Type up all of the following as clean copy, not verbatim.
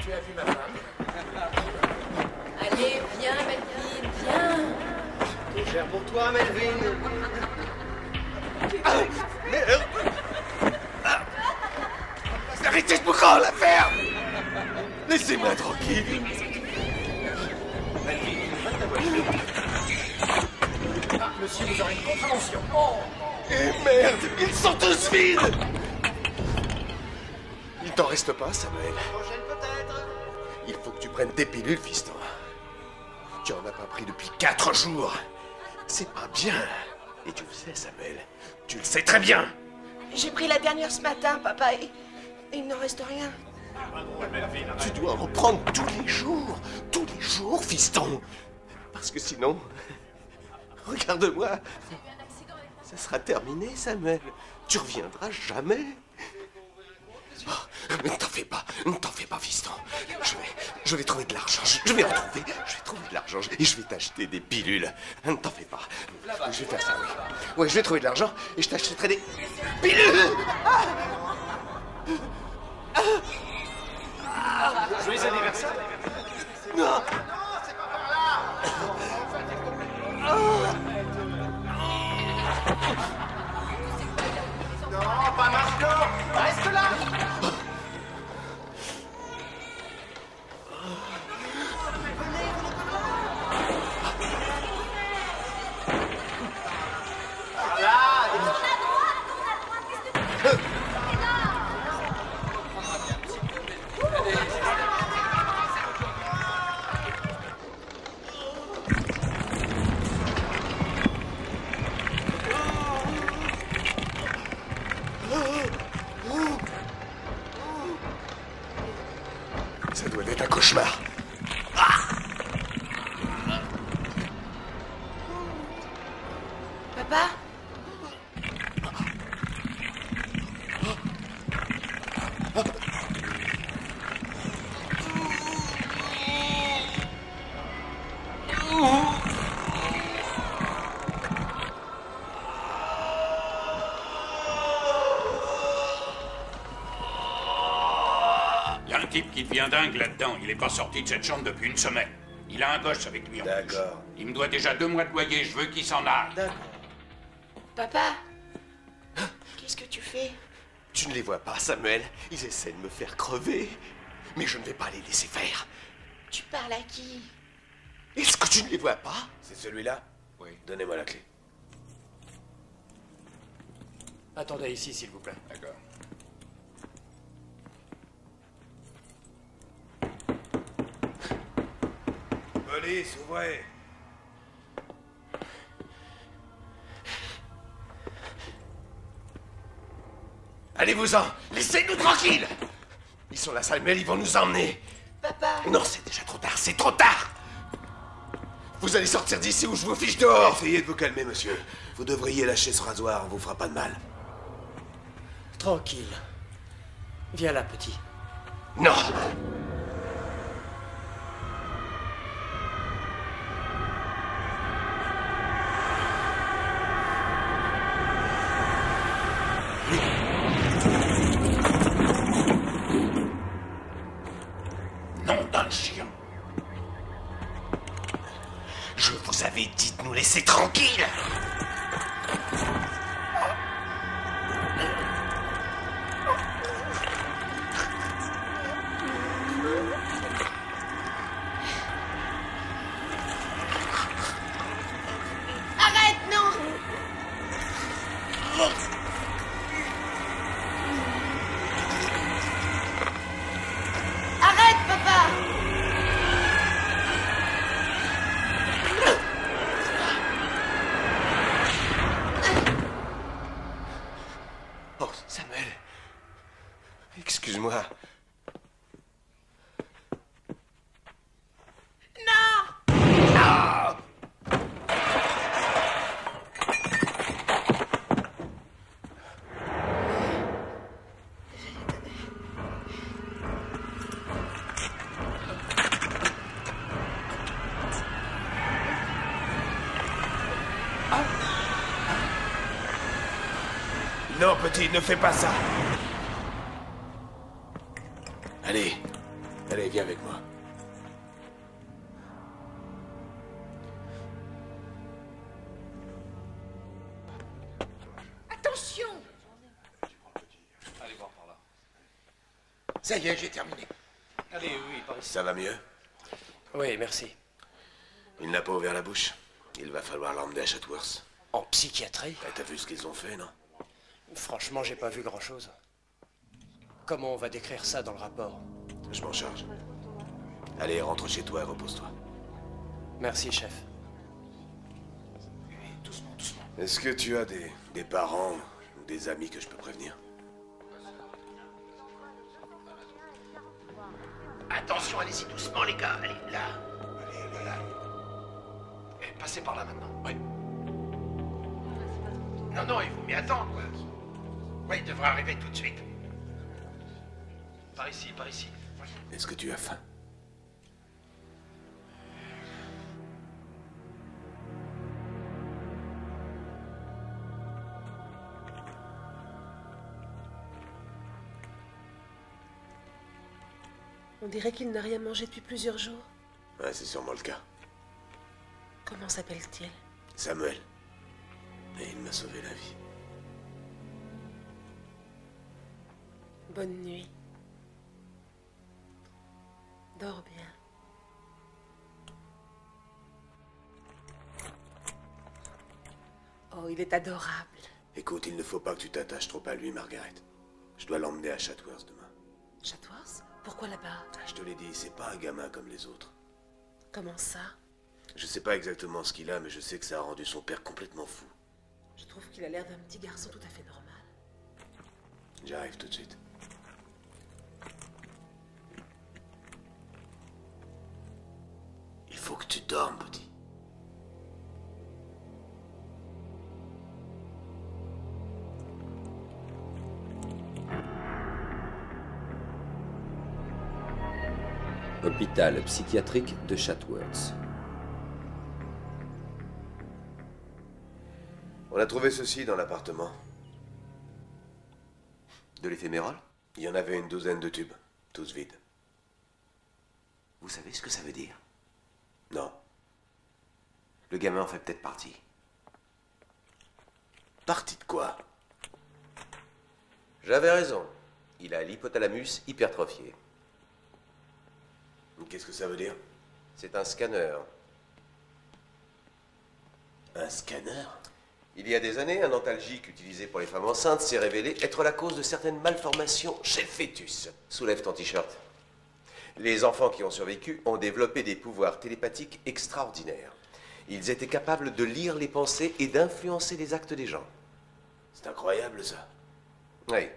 Tu as vu ma femme? Allez, viens, Melvin, viens. Trop cher pour toi, Melvin. Merde! Arrêtez de me rendre la ferme! Laissez-moi tranquille! Ah, monsieur, vous aurez une contravention. Oh! Et merde! Ils sont tous vides! Il t'en reste pas, Samuel? Prochaine peut-être. Il faut que tu prennes tes pilules, fiston. Tu en as pas pris depuis 4 jours. C'est pas bien. Et tu le sais, Samuel. Tu le sais très bien. J'ai pris la dernière ce matin, papa, et il n'en reste rien. Tu dois en prendre tous les jours, fiston. Parce que sinon, regarde-moi, ça sera terminé, Samuel. Tu reviendras jamais. Oh, ne t'en fais pas, fiston. Je vais trouver de l'argent. Je vais trouver de l'argent et je vais t'acheter des pilules. Ne t'en fais pas. Je vais faire ça, oui. Ouais, je vais trouver de l'argent et je t'achèterai des pilules. Joyeux anniversaire. Non. C'est pas par là. Non, pas maintenant. Reste là. Ça doit être un cauchemar. Papa? Il y a un type qui devient dingue là-dedans. Il est pas sorti de cette chambre depuis une semaine. Il a un gosse avec lui en plus. D'accord. Il me doit déjà 2 mois de loyer. Je veux qu'il s'en aille. D'accord. Papa? Qu'est-ce que tu fais? Tu ne les vois pas, Samuel. Ils essaient de me faire crever. Mais je ne vais pas les laisser faire. Tu parles à qui? Est-ce que tu ne les vois pas? C'est celui-là? Oui. Donnez-moi la clé. Attendez ici, s'il vous plaît. D'accord. Police, ouvrez. Allez-vous-en. Laissez-nous tranquilles. Ils sont là, Samuel. Ils vont nous emmener. Papa? Non, c'est déjà trop tard. C'est trop tard. Vous allez sortir d'ici ou je vous fiche dehors. Essayez de vous calmer, monsieur. Vous devriez lâcher ce rasoir, on vous fera pas de mal. Tranquille. Viens là, petit. Non. Nom d'un chien. Je vous avais dit de nous laisser tranquilles. Arrête, non! Arrête, papa! Non, petit, ne fais pas ça. Allez. Allez, viens avec moi. Attention! Allez voir par là. Ça y est, j'ai terminé. Allez, oui, par ici. Ça va mieux? Oui, merci. Il n'a pas ouvert la bouche. Il va falloir l'emmener à Chatsworth. En psychiatrie? T'as vu ce qu'ils ont fait, non? Franchement, j'ai pas vu grand-chose. Comment on va décrire ça dans le rapport? Je m'en charge. Allez, rentre chez toi et repose-toi. Merci, chef. Doucement, doucement. Est-ce que tu as des parents ou des amis que je peux prévenir? Attention, allez-y doucement, les gars. Allez, là. Allez, voilà. Et passez par là maintenant. Oui. Non, non, il faut m'y attendre, quoi. Ouais, il devrait arriver tout de suite. Par ici, par ici. Ouais. Est-ce que tu as faim? On dirait qu'il n'a rien mangé depuis plusieurs jours. Ouais, c'est sûrement le cas. Comment s'appelle-t-il? Samuel. Et il m'a sauvé la vie. Bonne nuit. Dors bien. Oh, il est adorable. Écoute, il ne faut pas que tu t'attaches trop à lui, Margaret. Je dois l'emmener à Chatsworth demain. Chatsworth? Pourquoi là-bas? Je te l'ai dit, c'est pas un gamin comme les autres. Comment ça? Je sais pas exactement ce qu'il a, mais je sais que ça a rendu son père complètement fou. Je trouve qu'il a l'air d'un petit garçon tout à fait normal. J'arrive tout de suite. Il faut que tu dormes, petit. Hôpital psychiatrique de Chatsworth. On a trouvé ceci dans l'appartement. De l'éphéméral? Il y en avait une douzaine de tubes, tous vides. Vous savez ce que ça veut dire? Non. Le gamin en fait peut-être partie. Partie de quoi? J'avais raison. Il a l'hypothalamus hypertrophié. Qu'est-ce que ça veut dire? C'est un scanner. Un scanner? Il y a des années, un antalgique utilisé pour les femmes enceintes s'est révélé être la cause de certaines malformations chez le fœtus. Soulève ton t-shirt. Les enfants qui ont survécu ont développé des pouvoirs télépathiques extraordinaires. Ils étaient capables de lire les pensées et d'influencer les actes des gens. C'est incroyable, ça. Oui.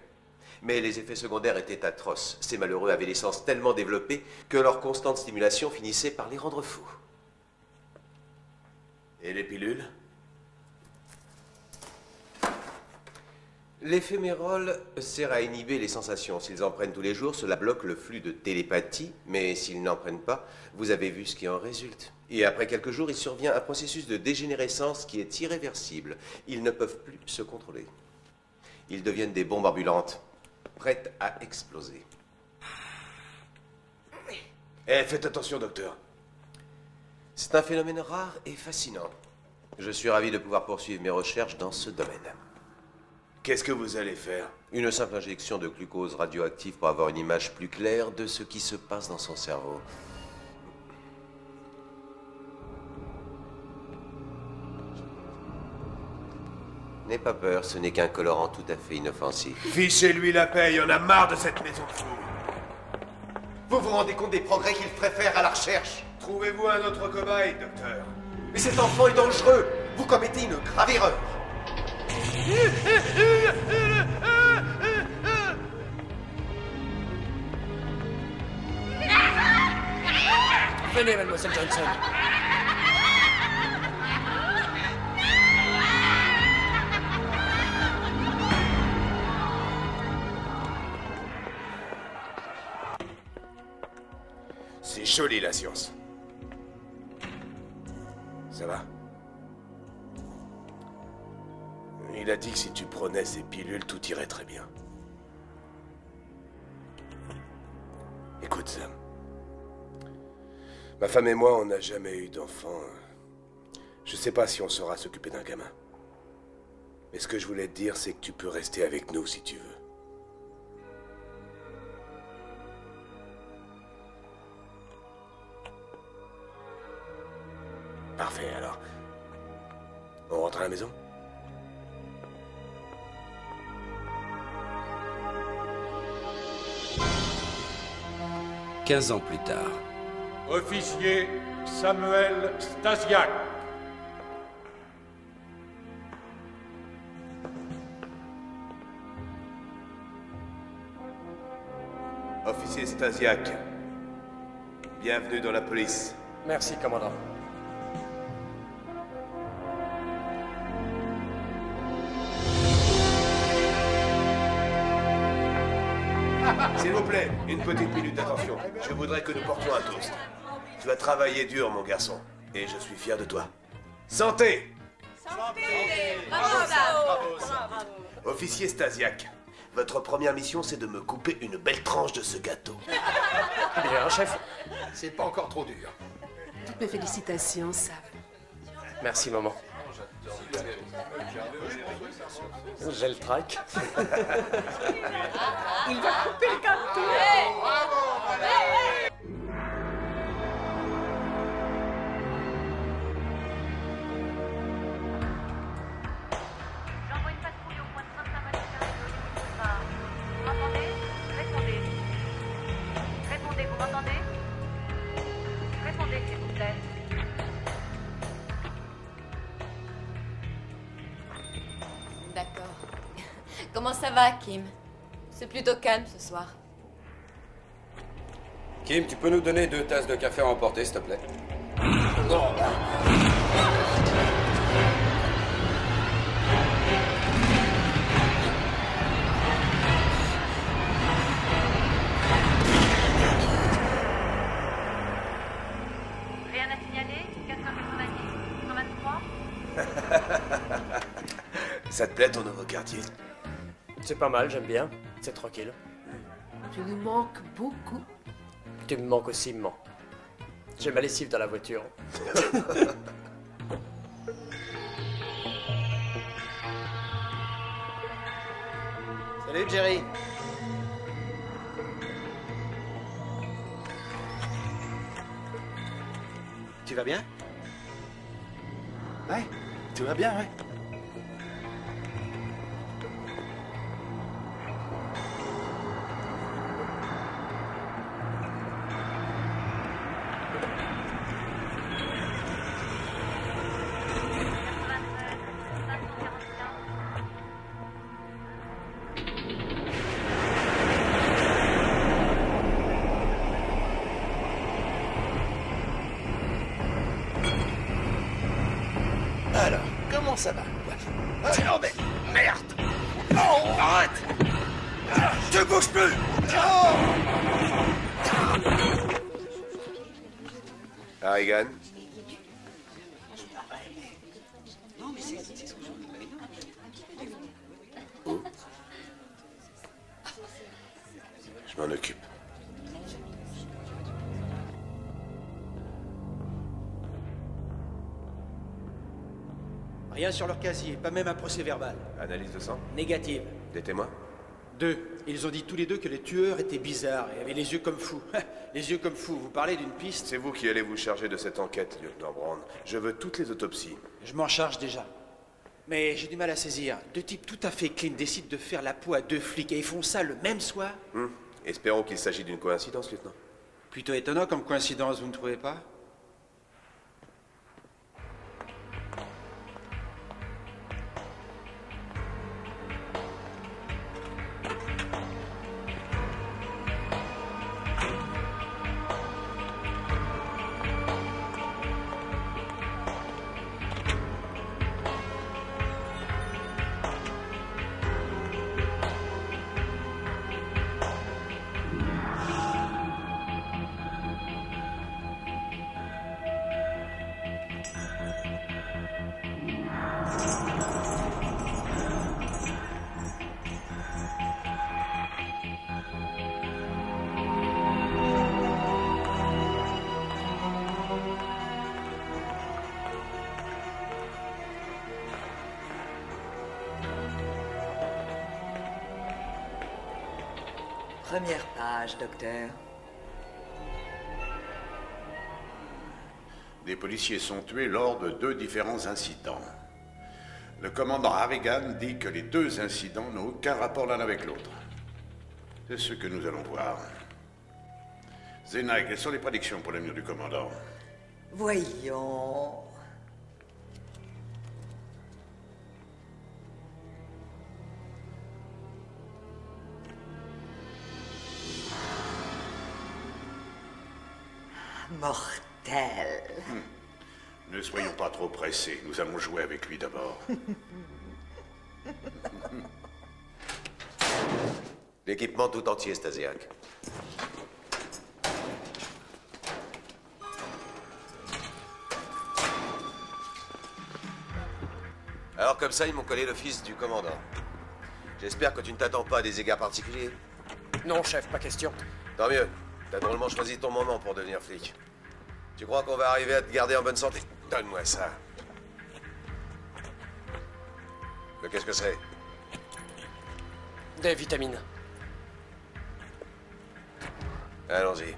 Mais les effets secondaires étaient atroces. Ces malheureux avaient les sens tellement développés que leur constante stimulation finissait par les rendre fous. Et les pilules? L'éphémérol sert à inhiber les sensations. S'ils en prennent tous les jours, cela bloque le flux de télépathie, mais s'ils n'en prennent pas, vous avez vu ce qui en résulte. Et après quelques jours, il survient un processus de dégénérescence qui est irréversible. Ils ne peuvent plus se contrôler. Ils deviennent des bombes ambulantes, prêtes à exploser. Eh, faites attention, docteur. C'est un phénomène rare et fascinant. Je suis ravi de pouvoir poursuivre mes recherches dans ce domaine. Qu'est-ce que vous allez faire? Une simple injection de glucose radioactif pour avoir une image plus claire de ce qui se passe dans son cerveau. N'aie pas peur, ce n'est qu'un colorant tout à fait inoffensif. Fichez-lui la paix, il y en a marre de cette maison de fous. Vous vous rendez compte des progrès qu'il ferait faire à la recherche? Trouvez-vous un autre cobaye, docteur. Mais cet enfant est dangereux. Vous commettez une grave erreur. Venez, mademoiselle Johnson. C'est joli, la science. Ça va? Il a dit que si tu prenais ces pilules, tout irait très bien. Écoute, Sam. Ma femme et moi, on n'a jamais eu d'enfant. Je sais pas si on saura s'occuper d'un gamin. Mais ce que je voulais te dire, c'est que tu peux rester avec nous si tu veux. Parfait, alors. On rentre à la maison? « 15 ans plus tard. Officier Samuel Stasiak. Officier Stasiak. Bienvenue dans la police. Merci, commandant. S'il vous plaît, une petite minute d'attention. Je voudrais que nous portions un toast. Tu as travaillé dur, mon garçon. Et je suis fier de toi. Santé! Santé! Bravo! Officier Stasiak, votre première mission, c'est de me couper une belle tranche de ce gâteau. Bien, chef. C'est pas encore trop dur. Toutes mes félicitations, Sam. Merci, maman. J'ai le trac. Il va couper le gâteau! J'envoie une patrouille au point de Saint-Saint-Maximin de Boulevard. Vous m'entendez? Répondez. Répondez, vous m'entendez? Répondez, s'il vous plaît. D'accord. Comment ça va, Kim? C'est plutôt calme ce soir. Kim, tu peux nous donner 2 tasses de café à emporter, s'il te plaît? Rien à signaler? 490, 123? Ça te plaît ton nouveau quartier? C'est pas mal, j'aime bien. C'est tranquille. Tu nous manques beaucoup. Tu me manques aussi, maman. J'ai ma lessive dans la voiture. Salut, Jerry. Tu vas bien? Ouais, tout va bien, ouais. Alors, comment ça va? Oh mais merde! Oh, arrête! Tu bouges plus! Harrigan? Où? Je m'en occupe. Rien sur leur casier, pas même un procès-verbal. Analyse de sang? Négative. Des témoins? 2. Ils ont dit tous les deux que les tueurs étaient bizarres et avaient les yeux comme fous. Les yeux comme fous, vous parlez d'une piste? C'est vous qui allez vous charger de cette enquête, lieutenant Brown. Je veux toutes les autopsies. Je m'en charge déjà. Mais j'ai du mal à saisir. 2 types tout à fait clean décident de faire la peau à 2 flics et ils font ça le même soir? Espérons qu'il s'agit d'une coïncidence, lieutenant. Plutôt étonnant comme coïncidence, vous ne trouvez pas? Première page, docteur. Des policiers sont tués lors de 2 différents incidents. Le commandant Harrigan dit que les 2 incidents n'ont aucun rapport l'un avec l'autre. C'est ce que nous allons voir. Zena, quelles sont les prédictions pour l'avenir du commandant? Voyons... Mortel. Ne soyons pas trop pressés. Nous allons jouer avec lui d'abord. L'équipement tout entier, Stasiak. Alors comme ça, ils m'ont collé le fils du commandant. J'espère que tu ne t'attends pas à des égards particuliers. Non, chef, pas question. Tant mieux. T'as drôlement choisi ton moment pour devenir flic. Tu crois qu'on va arriver à te garder en bonne santé? Donne-moi ça. Mais qu'est-ce que c'est? Des vitamines. Allons-y.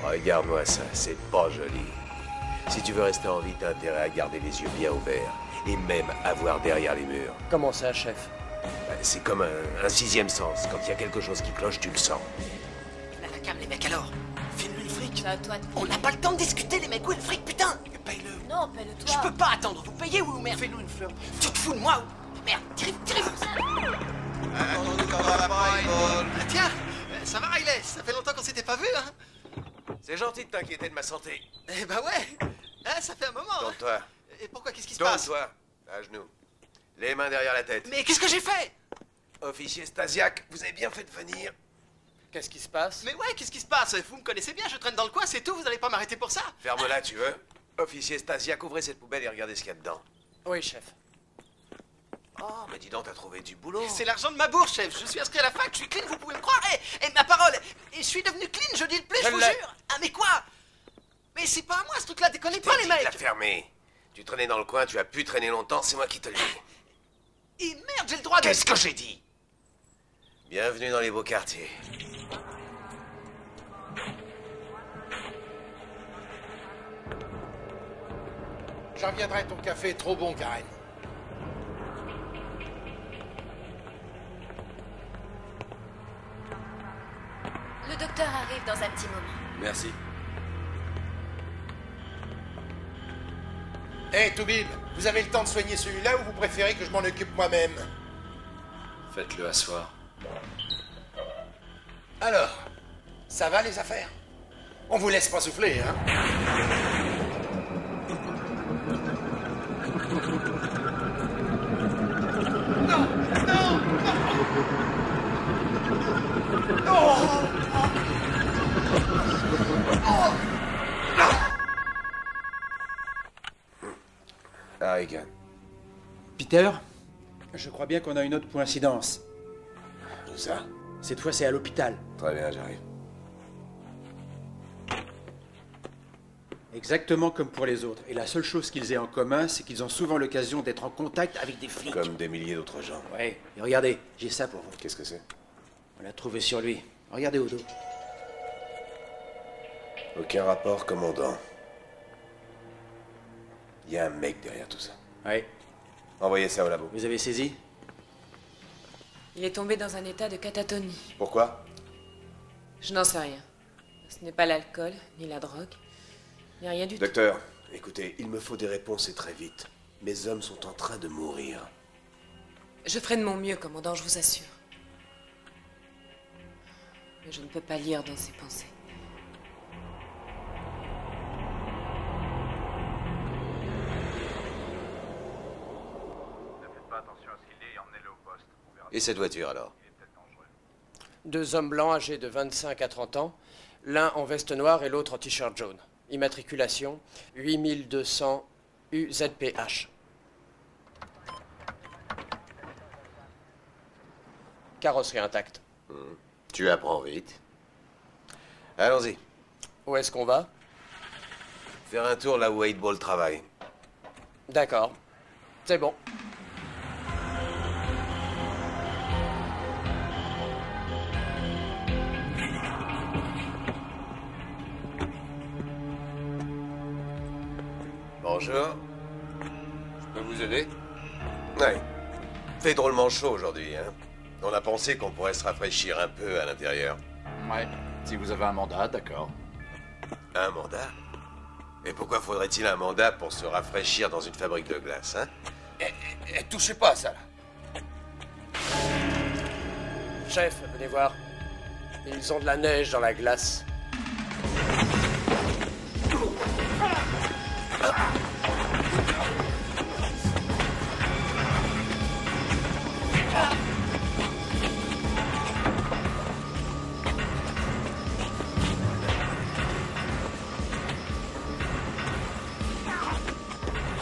Regarde-moi ça, c'est pas joli. Si tu veux rester en vie, t'as intérêt à garder les yeux bien ouverts. Et même à voir derrière les murs. Comment ça, chef? C'est comme un 6e sens. Quand il y a quelque chose qui cloche, tu le sens. Mais la cam, les mecs, alors. File-lui le fric. C'est à toi de On n'a pas le temps de discuter, les mecs. Où est le fric, putain? Paye-le. Non, paye-le toi. Je peux pas attendre. Vous payez ou merde? Fais-nous une fleur. Tu te fous de moi ou... Merde, tirez-vous. Tiens, ça va, Riley? Ça fait longtemps qu'on s'était pas vu, hein? C'est gentil de t'inquiéter de ma santé. Eh ben ouais. Ah, ça fait un moment. Tourne-toi. Et pourquoi? Qu'est-ce qui se passe? Tourne-toi. À genoux. Les mains derrière la tête. Mais qu'est-ce que j'ai fait? Officier Stasiak, vous avez bien fait de venir. Qu'est-ce qui se passe? Mais ouais, qu'est-ce qui se passe? Vous me connaissez bien, je traîne dans le coin, c'est tout, vous allez pas m'arrêter pour ça? Ferme-la, tu veux? Officier Stasiak, ouvrez cette poubelle et regardez ce qu'il y a dedans. Oui, chef. Oh, mais dis donc, t'as trouvé du boulot. C'est l'argent de ma bourse, chef. Je suis inscrit à la fac, je suis clean, vous pouvez me croire. Et ma parole, et je suis devenu clean, je dis le plus, je vous jure. Ah, mais quoi? Mais c'est pas à moi ce truc-là, déconnez pas, les mecs. La fermer. Tu traînais dans le coin, tu as pu traîner longtemps, c'est moi qui te le dis. Et merde, j'ai le droit de... Qu'est-ce que j'ai dit? Bienvenue dans les beaux quartiers. J'en reviendrai, ton café est trop bon, Karen. Le docteur arrive dans un petit moment. Merci. Hé, Toubib, vous avez le temps de soigner celui-là ou vous préférez que je m'en occupe moi-même? Faites-le asseoir. Alors, ça va les affaires? On vous laisse pas souffler, hein? Non! Non! Non! Oh! Harrigan. Peter, je crois bien qu'on a une autre coïncidence. Où ça? Cette fois, c'est à l'hôpital. Très bien, j'arrive. Exactement comme pour les autres. Et la seule chose qu'ils aient en commun, c'est qu'ils ont souvent l'occasion d'être en contact avec des flics. Comme des milliers d'autres gens. Ouais. Et regardez, j'ai ça pour vous. Qu'est-ce que c'est? On l'a trouvé sur lui. Regardez au dos. Aucun rapport, commandant. Il y a un mec derrière tout ça. Ouais. Envoyez ça au labo. Vous avez saisi? Il est tombé dans un état de catatonie. Pourquoi? Je n'en sais rien. Ce n'est pas l'alcool, ni la drogue, ni rien du tout. Docteur, écoutez, il me faut des réponses et très vite. Mes hommes sont en train de mourir. Je ferai de mon mieux, commandant, je vous assure. Mais je ne peux pas lire dans ses pensées. Et cette voiture, alors? 2 hommes blancs âgés de 25 à 30 ans, l'un en veste noire et l'autre en t-shirt jaune. Immatriculation 8200 UZPH. carrosserie intacte. Tu apprends vite. Allons-y. Où est-ce qu'on va? Faire un tour là où 8 Ball travaille. D'accord. C'est bon. Bonjour. Je peux vous aider? Ouais. Fait drôlement chaud aujourd'hui, hein. On a pensé qu'on pourrait se rafraîchir un peu à l'intérieur. Ouais. Si vous avez un mandat, d'accord. Un mandat? Et pourquoi faudrait-il un mandat pour se rafraîchir dans une fabrique de glace, hein? Touchez pas à ça, là. Chef, venez voir. Ils ont de la neige dans la glace.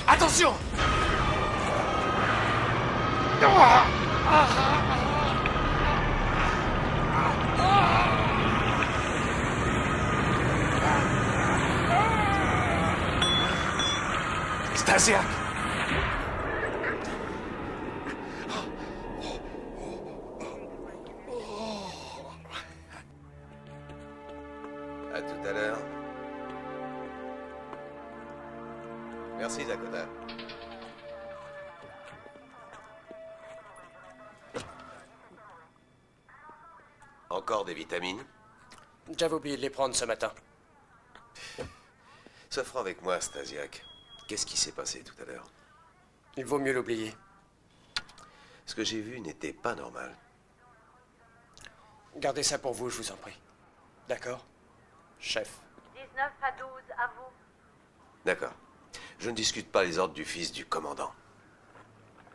Attention! Stasiak! À tout à l'heure. Merci, Dakota. Encore des vitamines? J'avais oublié de les prendre ce matin. Sois franc avec moi, Stasiak. Qu'est-ce qui s'est passé tout à l'heure? Il vaut mieux l'oublier. Ce que j'ai vu n'était pas normal. Gardez ça pour vous, je vous en prie. D'accord? Chef. 19 à 12, à vous. D'accord. Je ne discute pas les ordres du fils du commandant.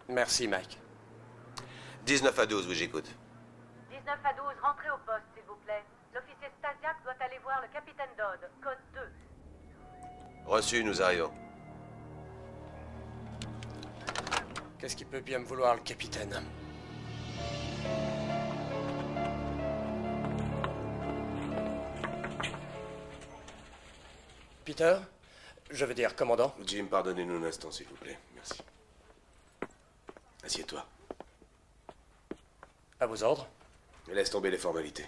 Merci, Mike. 19 à 12, oui, j'écoute. 19 à 12, rentrez au poste, s'il vous plaît. L'officier Stasiak doit aller voir le capitaine Dodd, code 2. Reçu, nous arrivons. Qu'est-ce qui peut bien me vouloir, le capitaine? Peter? Je veux dire, commandant. Jim, pardonnez-nous un instant, s'il vous plaît. Merci. Assieds-toi. À vos ordres. Laisse tomber les formalités.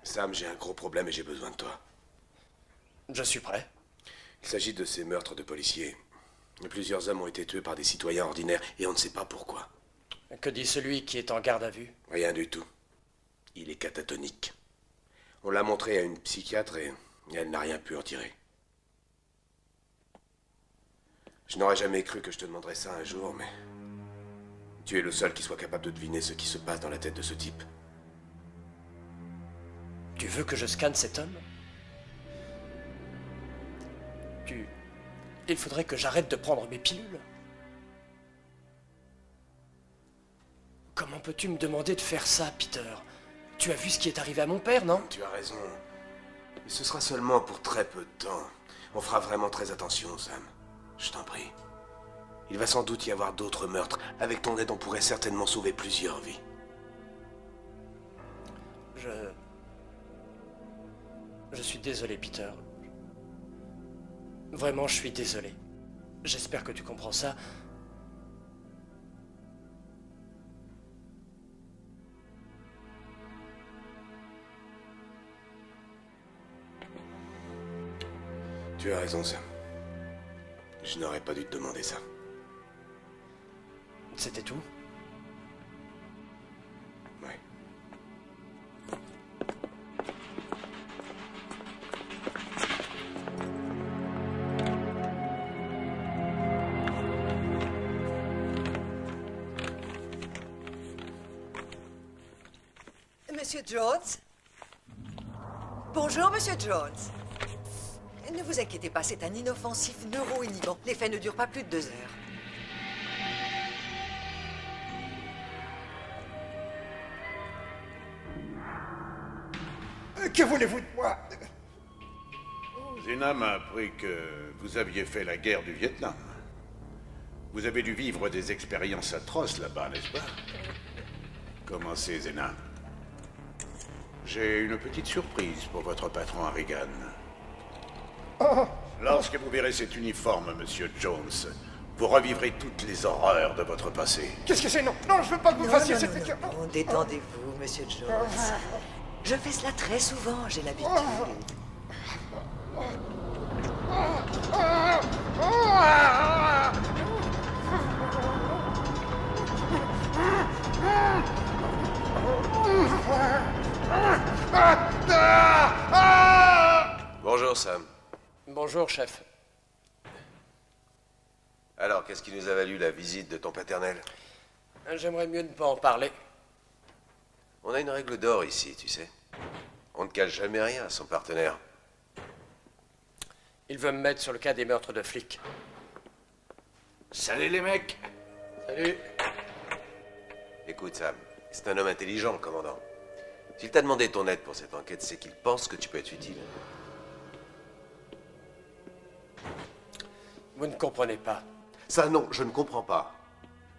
Sam, j'ai un gros problème et j'ai besoin de toi. Je suis prêt. Il s'agit de ces meurtres de policiers. Plusieurs hommes ont été tués par des citoyens ordinaires et on ne sait pas pourquoi. Que dit celui qui est en garde à vue? Rien du tout. Il est catatonique. On l'a montré à une psychiatre et elle n'a rien pu en tirer. Je n'aurais jamais cru que je te demanderais ça un jour, mais... tu es le seul qui soit capable de deviner ce qui se passe dans la tête de ce type. Tu veux que je scanne cet homme? Il faudrait que j'arrête de prendre mes pilules. Comment peux-tu me demander de faire ça, Peter? Tu as vu ce qui est arrivé à mon père, non? Tu as raison. Mais ce sera seulement pour très peu de temps. On fera vraiment très attention, Sam. Je t'en prie. Il va sans doute y avoir d'autres meurtres. Avec ton aide, on pourrait certainement sauver plusieurs vies. Je suis désolé, Peter. Vraiment, je suis désolé. J'espère que tu comprends ça. Tu as raison, Sam. Je n'aurais pas dû te demander ça. C'était tout? Ouais. Monsieur Jones? Bonjour, Monsieur Jones. Ne vous inquiétez pas, c'est un inoffensif neuro-inhibant. L'effet ne dure pas plus de 2 heures. Que voulez-vous de moi? Zena m'a appris que vous aviez fait la guerre du Vietnam. Vous avez dû vivre des expériences atroces là-bas, n'est-ce pas? Commencez, Zena. J'ai une petite surprise pour votre patron Harrigan. Lorsque vous verrez cet uniforme, Monsieur Jones, vous revivrez toutes les horreurs de votre passé. Qu'est-ce que c'est? Non, non, je veux pas que vous fassiez cette... Non, détendez-vous, Monsieur Jones. Je fais cela très souvent, j'ai l'habitude. Bonjour, Sam. Bonjour, chef. Alors, qu'est-ce qui nous a valu la visite de ton paternel? J'aimerais mieux ne pas en parler. On a une règle d'or ici, tu sais. On ne cache jamais rien à son partenaire. Il veut me mettre sur le cas des meurtres de flics. Salut les mecs. Salut. Écoute, Sam, c'est un homme intelligent, le commandant. S'il t'a demandé ton aide pour cette enquête, c'est qu'il pense que tu peux être utile. Vous ne comprenez pas. Ça, non, je ne comprends pas.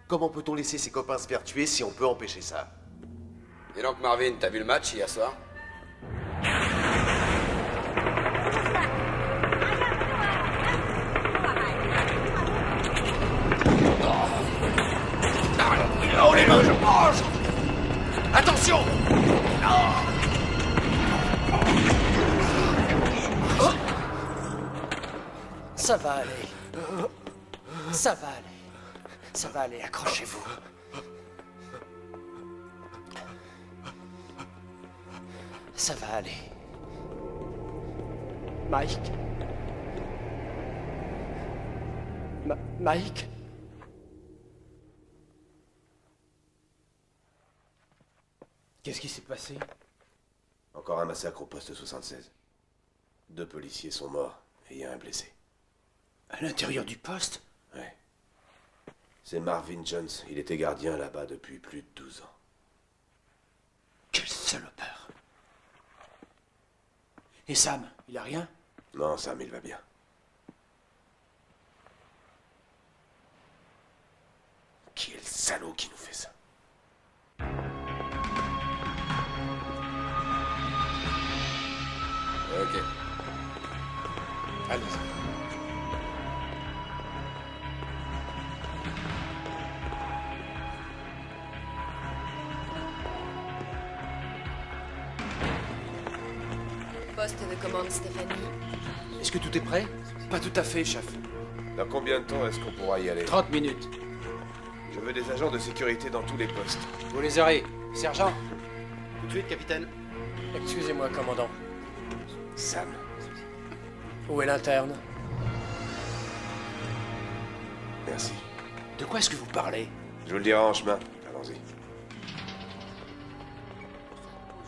Comment peut-on laisser ses copains se faire tuer si on peut empêcher ça? Et donc, Marvin, t'as vu le match hier soir? Oh les mains, je mange. Attention. Ça va aller. Ça va aller. Ça va aller, accrochez-vous. Ça va aller. Mike? Mike? Qu'est-ce qui s'est passé? Encore un massacre au poste 76. 2 policiers sont morts et il y a un blessé. À l'intérieur du poste? Ouais. C'est Marvin Jones. Il était gardien là-bas depuis plus de 12 ans. Quel salopard. Et Sam, il a rien? Non, Sam, il va bien. Qui est le salaud qui nous fait ça? Ok. Allez-y. Poste de commande, Stéphanie. Est-ce que tout est prêt? Pas tout à fait, chef. Dans combien de temps est-ce qu'on pourra y aller? 30 minutes. Je veux des agents de sécurité dans tous les postes. Vous les aurez. Sergent? Tout de suite, capitaine. Excusez-moi, commandant. Sam. Où est l'interne? Merci. De quoi est-ce que vous parlez? Je vous le dirai en chemin. Allons-y.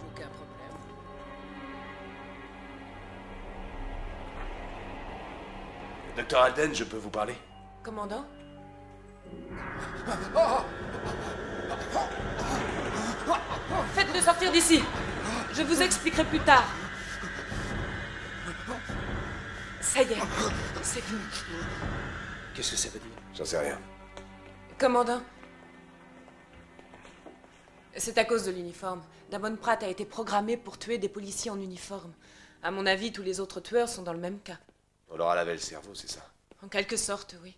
Aucun problème. Docteur Alden, je peux vous parler? Commandant? Faites-le sortir d'ici. Je vous expliquerai plus tard. Ça y est, c'est fini. Qu'est-ce que ça veut dire? J'en sais rien. Commandant? C'est à cause de l'uniforme. Damon Pratt a été programmé pour tuer des policiers en uniforme. À mon avis, tous les autres tueurs sont dans le même cas. On leur a lavé le cerveau, c'est ça? En quelque sorte, oui.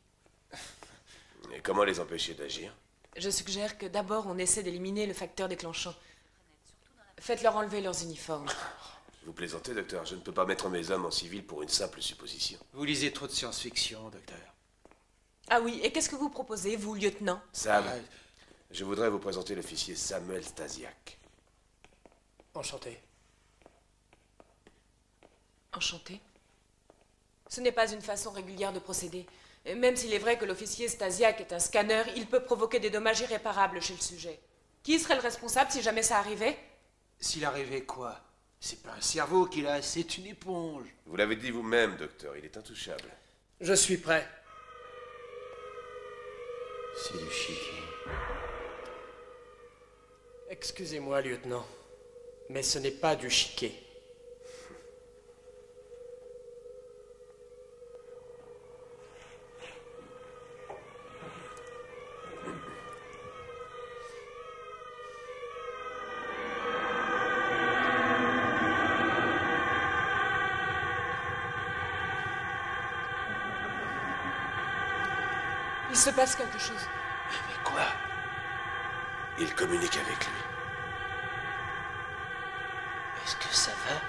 Et comment les empêcher d'agir? Je suggère que d'abord on essaie d'éliminer le facteur déclenchant. Faites-leur enlever leurs uniformes. Vous plaisantez, docteur. Je ne peux pas mettre mes hommes en civil pour une simple supposition. Vous lisez trop de science-fiction, docteur. Ah oui, et qu'est-ce que vous proposez, vous, lieutenant? Sam, je voudrais vous présenter l'officier Samuel Stasiak. Enchanté. Enchanté. Ce n'est pas une façon régulière de procéder. Même s'il est vrai que l'officier Stasiak est un scanner, il peut provoquer des dommages irréparables chez le sujet. Qui serait le responsable si jamais ça arrivait? S'il arrivait quoi? C'est pas un cerveau qu'il a, c'est une éponge. Vous l'avez dit vous-même, docteur, il est intouchable. Je suis prêt. C'est du chiquet. Excusez-moi, lieutenant, mais ce n'est pas du chiquet. Il se passe quelque chose. Mais quoi? Il communique avec lui. Est-ce que ça va?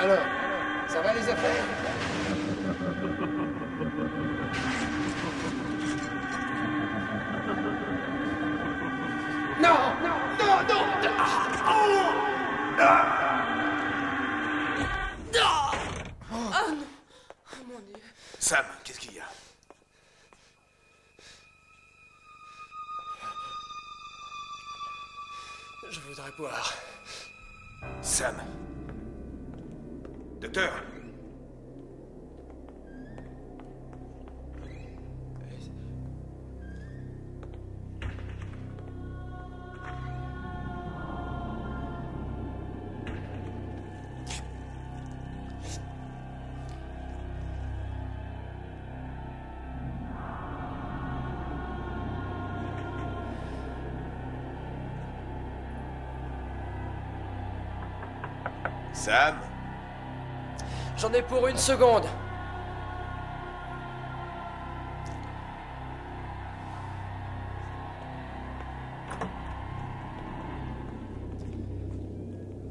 Alors, ça va les affaires? Non! Non! Non! Oh non! Oh mon Dieu! Sam, qu'est-ce qu'il y a? Je voudrais boire. Sam. Docteur. Sam. J'en ai pour une seconde.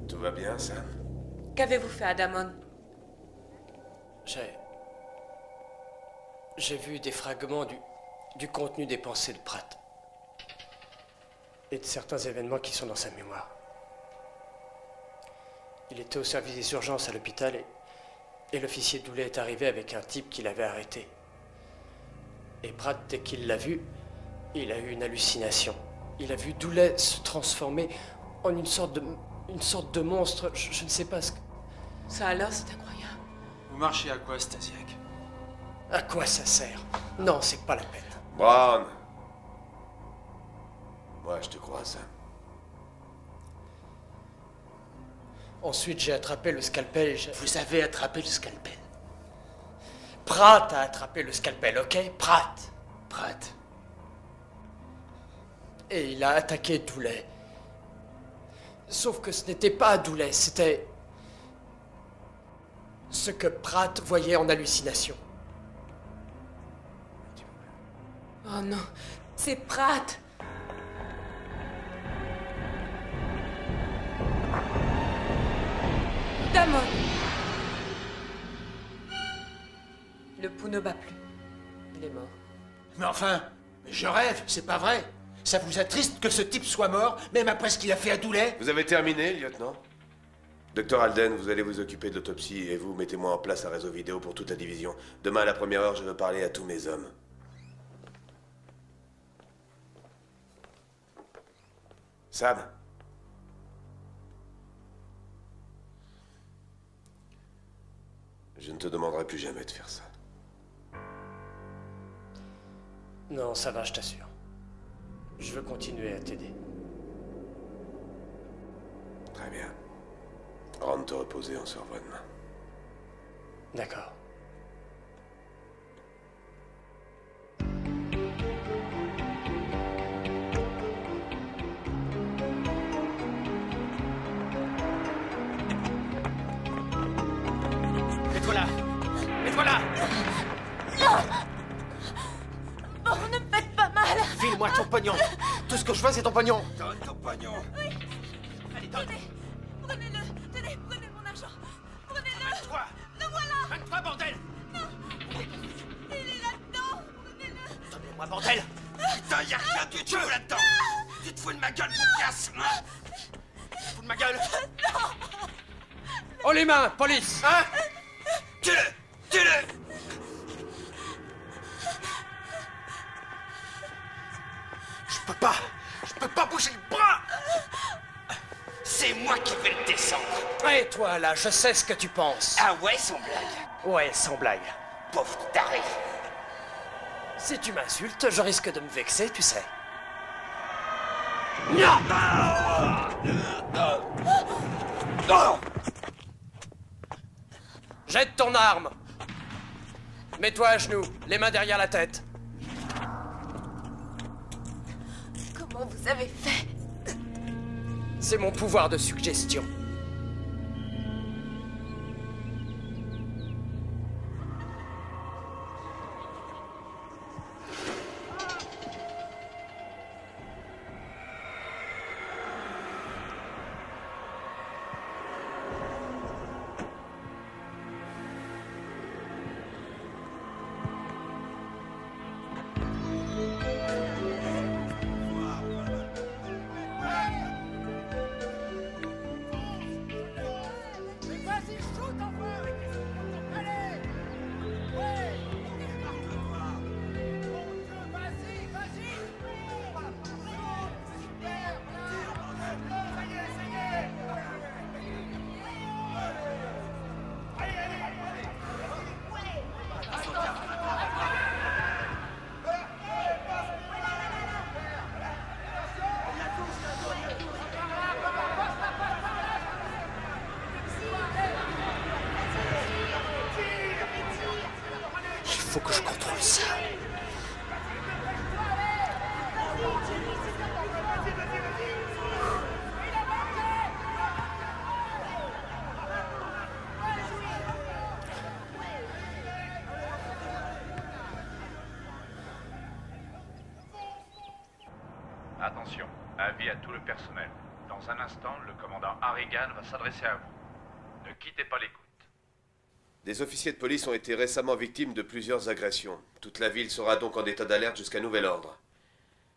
Tout va bien, Sam? Qu'avez-vous fait à Damon? J'ai vu des fragments du contenu des pensées de Pratt. Et de certains événements qui sont dans sa mémoire. Il était au service des urgences à l'hôpital et l'officier Doulet est arrivé avec un type qu'il avait arrêté. Et Pratt, dès qu'il l'a vu, il a eu une hallucination. Il a vu Doulet se transformer en une sorte de monstre. Je ne sais pas ce que... Ça alors, c'est incroyable. Vous marchez à quoi, Stasiak? À quoi ça sert? Non, c'est pas la peine. Brown. Moi, je te crois, Sam. Ensuite, j'ai attrapé le scalpel et Vous avez attrapé le scalpel? Pratt a attrapé le scalpel, ok? Pratt. Pratt. Et il a attaqué Doulet. Sauf que ce n'était pas Doulet, c'était... ce que Pratt voyait en hallucination. Oh non, c'est Pratt. Damon. Le pouls ne bat plus. Il est mort. Mais enfin, je rêve, c'est pas vrai. Ça vous attriste que ce type soit mort, même après ce qu'il a fait à Doulet? Vous avez terminé, lieutenant? Docteur Alden, vous allez vous occuper de l'autopsie et vous mettez-moi en place un réseau vidéo pour toute la division. Demain à la première heure, je veux parler à tous mes hommes. Sam. Je ne te demanderai plus jamais de faire ça. Non, ça va, je t'assure. Je veux continuer à t'aider. Très bien. Rentre te reposer, on se revoit demain. D'accord. Mets-toi là! Mets-toi là! Non! Bon, ne me faites pas mal! File-moi ton pognon! Tout ce que je veux, c'est ton pognon! Donne ton pognon! Oui! Allez, donne! Prenez-le! Tenez, prenez mon argent! Prenez-le! Ramène-toi! Le voilà! Ramène-toi, bordel! Non! Il est là-dedans! Prenez-le! Donnez-moi, bordel! Putain, y'a rien du tout là-dedans! Tu te fous de ma gueule, mon casse, hein? Tu te fous de ma gueule? Non! Oh les mains, police! Hein? Tue-le! Tue-le! Je peux pas bouger le bras! C'est moi qui vais le descendre! Et toi là, je sais ce que tu penses. Ah ouais, sans blague! Ouais, sans blague. Pauvre taré! Si tu m'insultes, je risque de me vexer, tu sais. Jette ton arme! Mets-toi à genoux, les mains derrière la tête. Comment vous avez fait? C'est mon pouvoir de suggestion. faut que je contrôle ça. Attention, avis à tout le personnel. Dans un instant, le commandant Harrigan va s'adresser à vous. Ne quittez pas l'écoute. Des officiers de police ont été récemment victimes de plusieurs agressions. Toute la ville sera donc en état d'alerte jusqu'à nouvel ordre.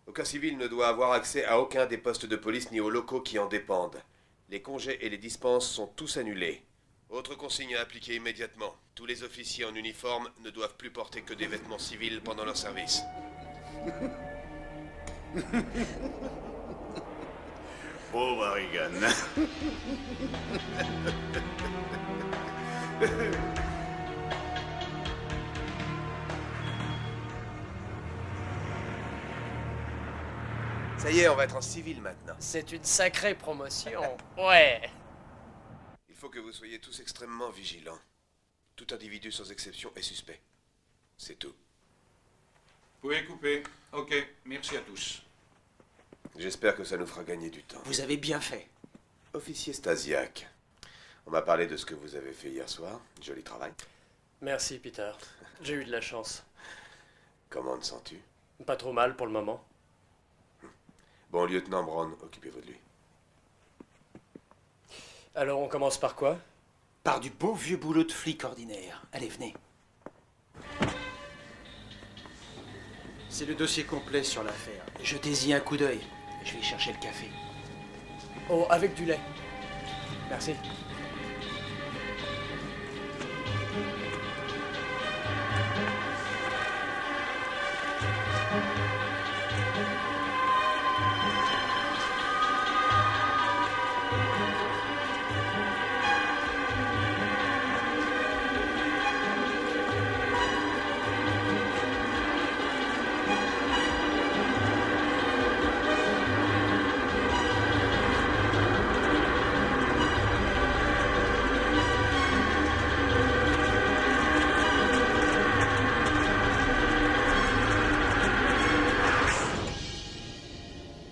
Aucun civil ne doit avoir accès à aucun des postes de police ni aux locaux qui en dépendent. Les congés et les dispenses sont tous annulés. Autre consigne à appliquer immédiatement. Tous les officiers en uniforme ne doivent plus porter que des vêtements civils pendant leur service. Pauvre Harrigan. Ça y est, on va être en civil maintenant. C'est une sacrée promotion. Ouais. Il faut que vous soyez tous extrêmement vigilants. Tout individu sans exception est suspect. C'est tout. Vous pouvez couper. Ok, merci à tous. J'espère que ça nous fera gagner du temps. Vous avez bien fait. Officier Stasiak, on m'a parlé de ce que vous avez fait hier soir. Joli travail. Merci, Peter. J'ai eu de la chance. Comment te sens-tu? Pas trop mal pour le moment. Bon, lieutenant Brown, occupez-vous de lui. Alors, on commence par quoi? Par du bon vieux boulot de flic ordinaire. Allez, venez. C'est le dossier complet sur l'affaire. Jetez-y un coup d'œil. Je vais chercher le café. Oh, avec du lait. Merci.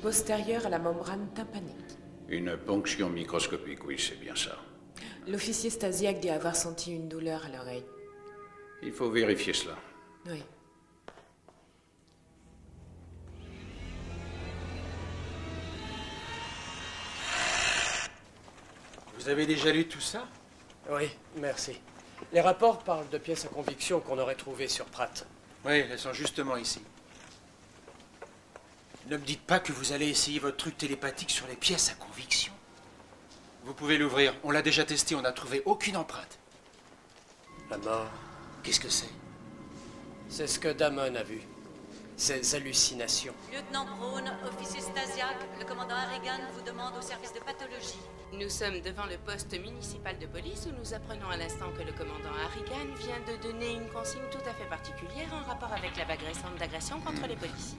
Postérieure à la membrane tympanique. Une ponction microscopique, oui, c'est bien ça. L'officier Stasiak dit avoir senti une douleur à l'oreille. Il faut vérifier cela. Oui. Vous avez déjà lu tout ça? Oui, merci. Les rapports parlent de pièces à conviction qu'on aurait trouvées sur Pratt. Oui, elles sont justement ici. Ne me dites pas que vous allez essayer votre truc télépathique sur les pièces à conviction. Vous pouvez l'ouvrir. On l'a déjà testé, on n'a trouvé aucune empreinte. La mort. Qu'est-ce que c'est? C'est ce que Damon a vu. Ces hallucinations. Lieutenant Braun, officier Stasiak, le commandant Harrigan vous demande au service de pathologie. Nous sommes devant le poste municipal de police où nous apprenons à l'instant que le commandant Harrigan vient de donner une consigne tout à fait particulière en rapport avec la vague récente d'agression contre les policiers.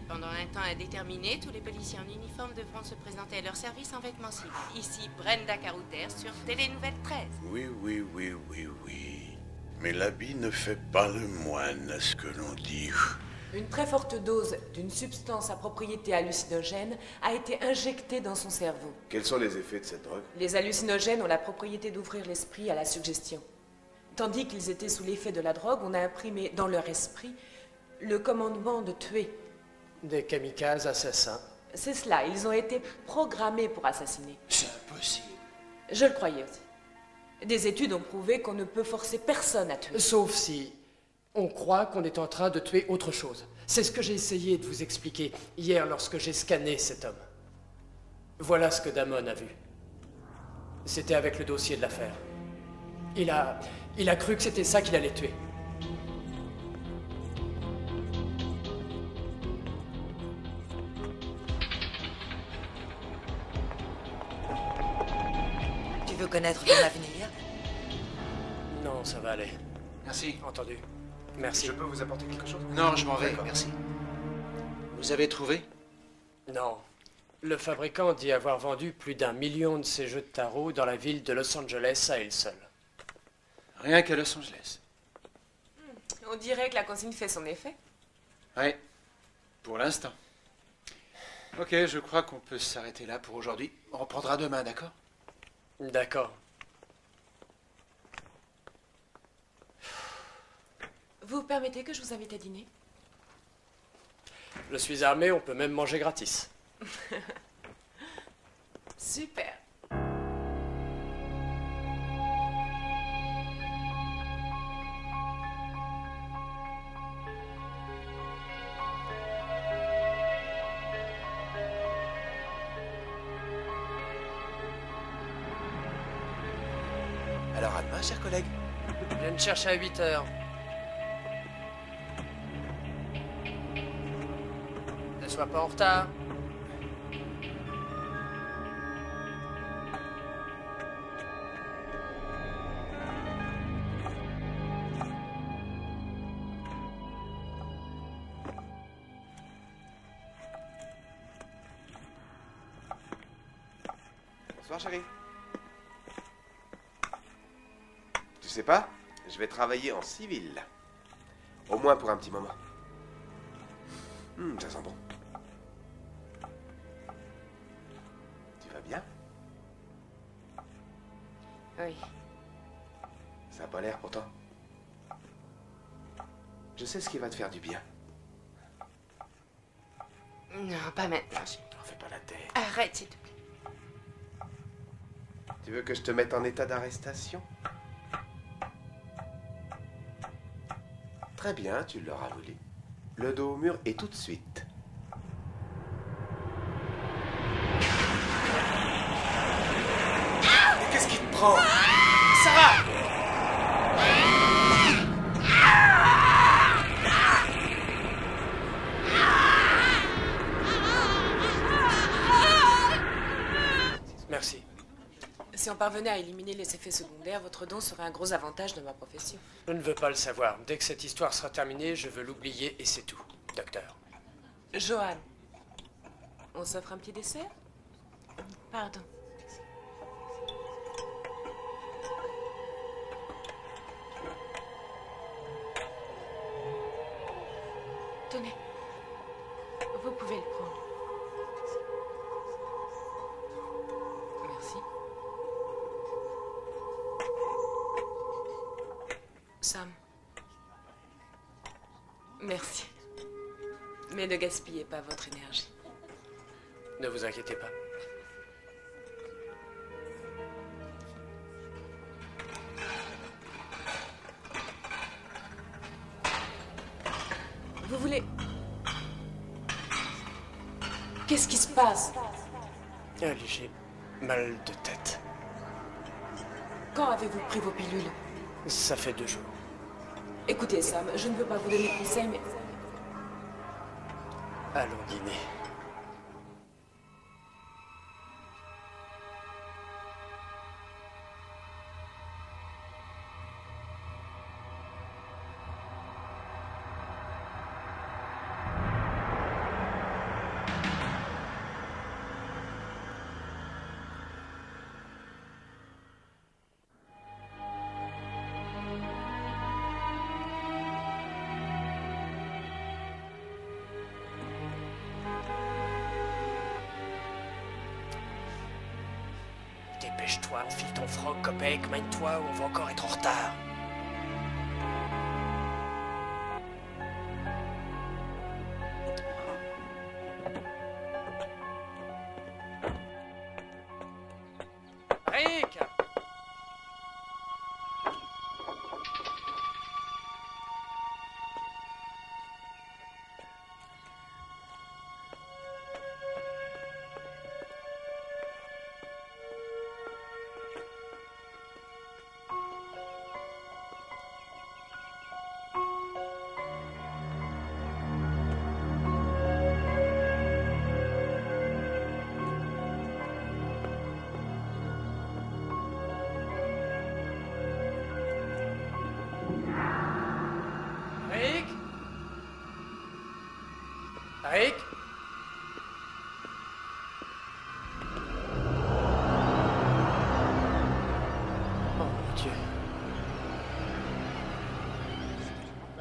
Pendant un temps indéterminé, tous les policiers en uniforme devront se présenter à leur service en vêtements civils. Ici, Brenda Carouter sur Télé Nouvelle 13. Oui. Mais l'habit ne fait pas le moine, à ce que l'on dit. Une très forte dose d'une substance à propriété hallucinogène a été injectée dans son cerveau. Quels sont les effets de cette drogue? Les hallucinogènes ont la propriété d'ouvrir l'esprit à la suggestion. Tandis qu'ils étaient sous l'effet de la drogue, on a imprimé dans leur esprit le commandement de tuer. Des kamikazes assassins. C'est cela, ils ont été programmés pour assassiner. C'est impossible. Je le croyais aussi. Des études ont prouvé qu'on ne peut forcer personne à tuer. Sauf si on croit qu'on est en train de tuer autre chose. C'est ce que j'ai essayé de vous expliquer hier lorsque j'ai scanné cet homme. Voilà ce que Damon a vu. C'était avec le dossier de l'affaire. Il a cru que c'était ça qu'il allait tuer. Tu veux connaître ton avenir? Non, ça va aller. Merci. Entendu. Merci. Je peux vous apporter quelque chose? Non, je m'en vais, merci. Vous avez trouvé? Non. Le fabricant dit avoir vendu plus d'1 million de ces jeux de tarot dans la ville de Los Angeles à elle seule. Rien qu'à Los Angeles. On dirait que la consigne fait son effet. Oui, pour l'instant. Ok, je crois qu'on peut s'arrêter là pour aujourd'hui. On reprendra demain, d'accord? D'accord. Vous permettez que je vous invite à dîner? Je suis armé, on peut même manger gratis. Super. Alors à demain, chers collègues. Je viens me chercher à 8 heures. Ne sois pas en retard. Bonsoir, chérie. Tu sais pas, je vais travailler en civil. Au moins pour un petit moment. Ça sent bon. Tu vas bien? Oui. Ça n'a pas l'air pour toi. Je sais ce qui va te faire du bien. Non, pas maintenant. T'en fais pas la tête. Arrête, s'il te plaît. Tu veux que je te mette en état d'arrestation? Très bien, tu l'auras voulu. Le dos au mur et tout de suite. Mais qu'est-ce qui te prend? Sarah! Merci. Si on parvenait à éliminer les effets secondaires, votre don serait un gros avantage de ma profession. Je ne veux pas le savoir. Dès que cette histoire sera terminée, je veux l'oublier et c'est tout, docteur. Johan, on s'offre un petit dessert? Pardon. Tenez, vous pouvez le prendre. Merci. Sam. Merci. Mais ne gaspillez pas votre énergie. Ne vous inquiétez pas. Vous voulez... Qu'est-ce qui se passe? Un léger mal de tête. Quand avez-vous pris vos pilules? Ça fait 2 jours. Écoutez, Sam, je ne veux pas vous donner de conseils, mais... Allons dîner. Dépêche-toi, enfile ton froc, Copec, mène-toi ou on va encore être en retard. Rick!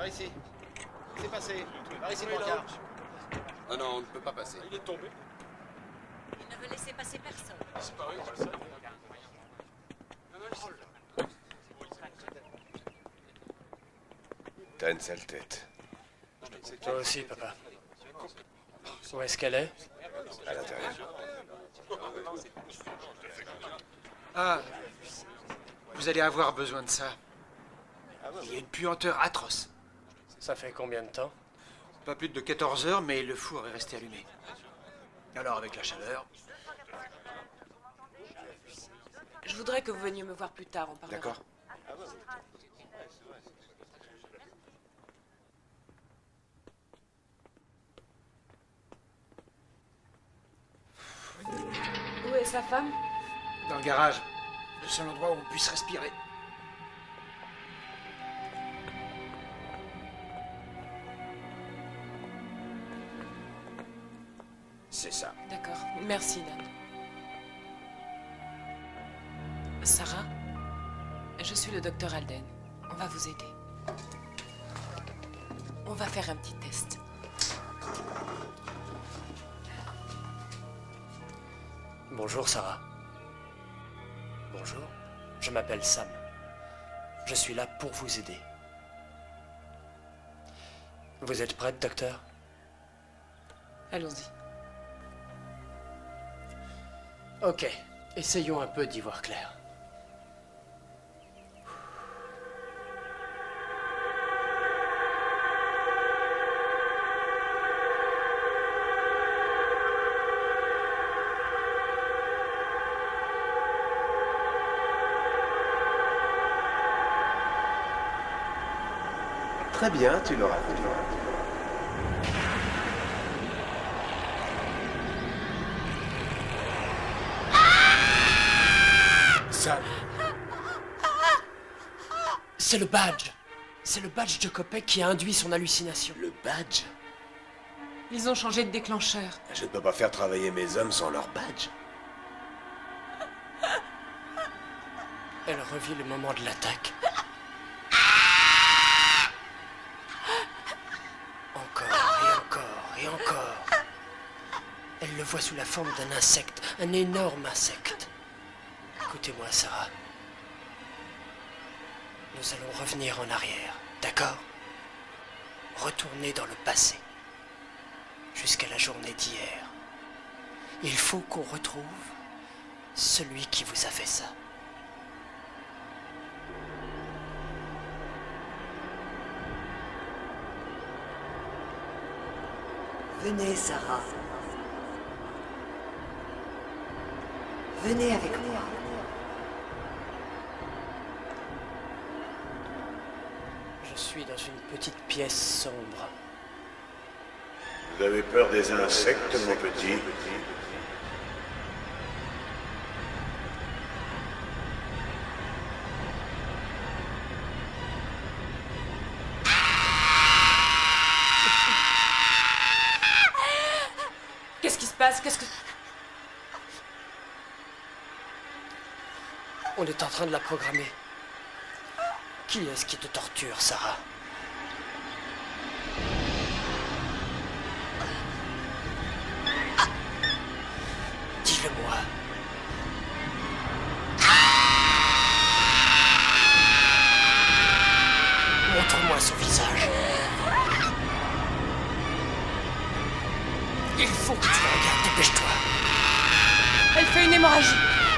Par ici. C'est passé. Par ici, le brancard. Ah non, on ne peut pas passer. Il est tombé. Il ne veut laisser passer personne. C'est pareil, je le sais. T'as une sale tête. Toi aussi, papa. Où est-ce qu'elle est? À l'intérieur. Ah, vous allez avoir besoin de ça. Il y a une puanteur atroce. Ça fait combien de temps? Pas plus de 14 heures, mais le four est resté allumé. Alors, avec la chaleur... Je voudrais que vous veniez me voir plus tard, on parlera. D'accord. Où est sa femme? Dans le garage. Le seul endroit où on puisse respirer. C'est ça. D'accord. Merci, Dan. Sarah, je suis le docteur Alden. On va vous aider. On va faire un petit test. Bonjour, Sarah. Bonjour. Je m'appelle Sam. Je suis là pour vous aider. Vous êtes prête, docteur? Allons-y. Ok. Essayons un peu d'y voir clair. Très bien, tu l'auras fait. Sam. C'est le badge. C'est le badge de Kopek qui a induit son hallucination. Le badge? Ils ont changé de déclencheur. Je ne peux pas faire travailler mes hommes sans leur badge. Elle revit le moment de l'attaque. Encore et encore et encore. Elle le voit sous la forme d'un insecte, un énorme insecte. Écoutez-moi, Sarah. Nous allons revenir en arrière, d'accord? Retourner dans le passé. Jusqu'à la journée d'hier. Il faut qu'on retrouve celui qui vous a fait ça. Venez, Sarah. Venez avec moi. Je suis dans une petite pièce sombre. Vous avez peur des insectes, mon petit? Qu'est-ce qui se passe? Qu'est-ce que... On est en train de la programmer. Qui est-ce qui te torture, Sarah? Dis-le-moi. Montre-moi son visage. Il faut que tu la regardes, dépêche-toi. Elle fait une hémorragie.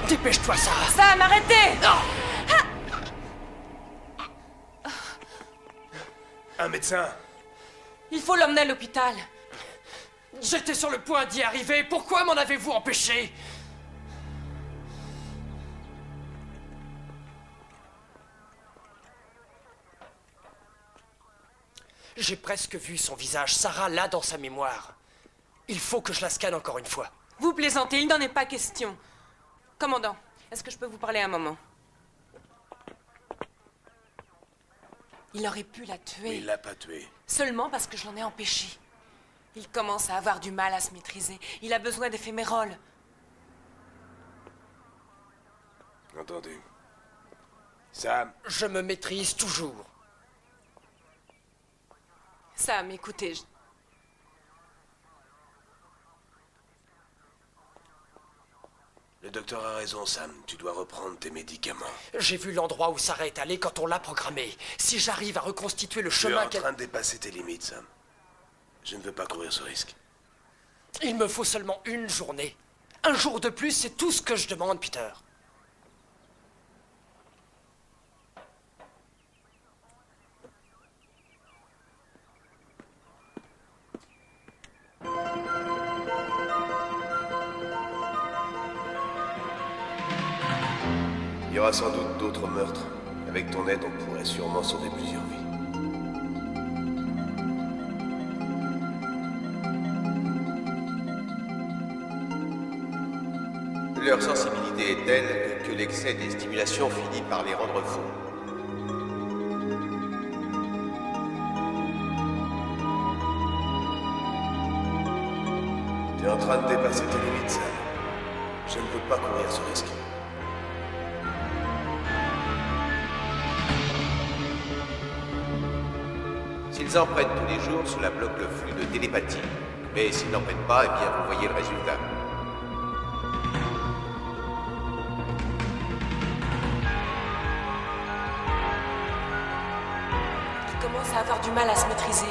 Dépêche-toi, Sarah. Sam, arrêtez! Non! Un médecin? Il faut l'emmener à l'hôpital. J'étais sur le point d'y arriver. Pourquoi m'en avez-vous empêché? J'ai presque vu son visage. Sarah l'a dans sa mémoire. Il faut que je la scanne encore une fois. Vous plaisantez, il n'en est pas question. Commandant, est-ce que je peux vous parler un moment? Il aurait pu la tuer. Mais il l'a pas tuée. Seulement parce que je l'en ai empêché. Il commence à avoir du mal à se maîtriser. Il a besoin d'éphémérol. Entendu. Sam. Je me maîtrise toujours. Sam, écoutez, Le docteur a raison, Sam. Tu dois reprendre tes médicaments. J'ai vu l'endroit où Sarah est allée quand on l'a programmée. Si j'arrive à reconstituer le Tu es chemin en qu'elle... train de dépasser tes limites, Sam. Je ne veux pas courir ce risque. Il me faut seulement une journée. Un jour de plus, c'est tout ce que je demande, Peter. Il y aura sans doute d'autres meurtres. Avec ton aide, on pourrait sûrement sauver plusieurs vies. Leur sensibilité est telle que l'excès des stimulations finit par les rendre fous. Tu es en train de dépasser tes limites, Sam. Je ne veux pas courir ce risque. S'ils en prennent tous les jours, cela bloque le flux de télépathie. Mais s'ils n'en prennent pas, eh bien, vous voyez le résultat. il commence à avoir du mal à se maîtriser.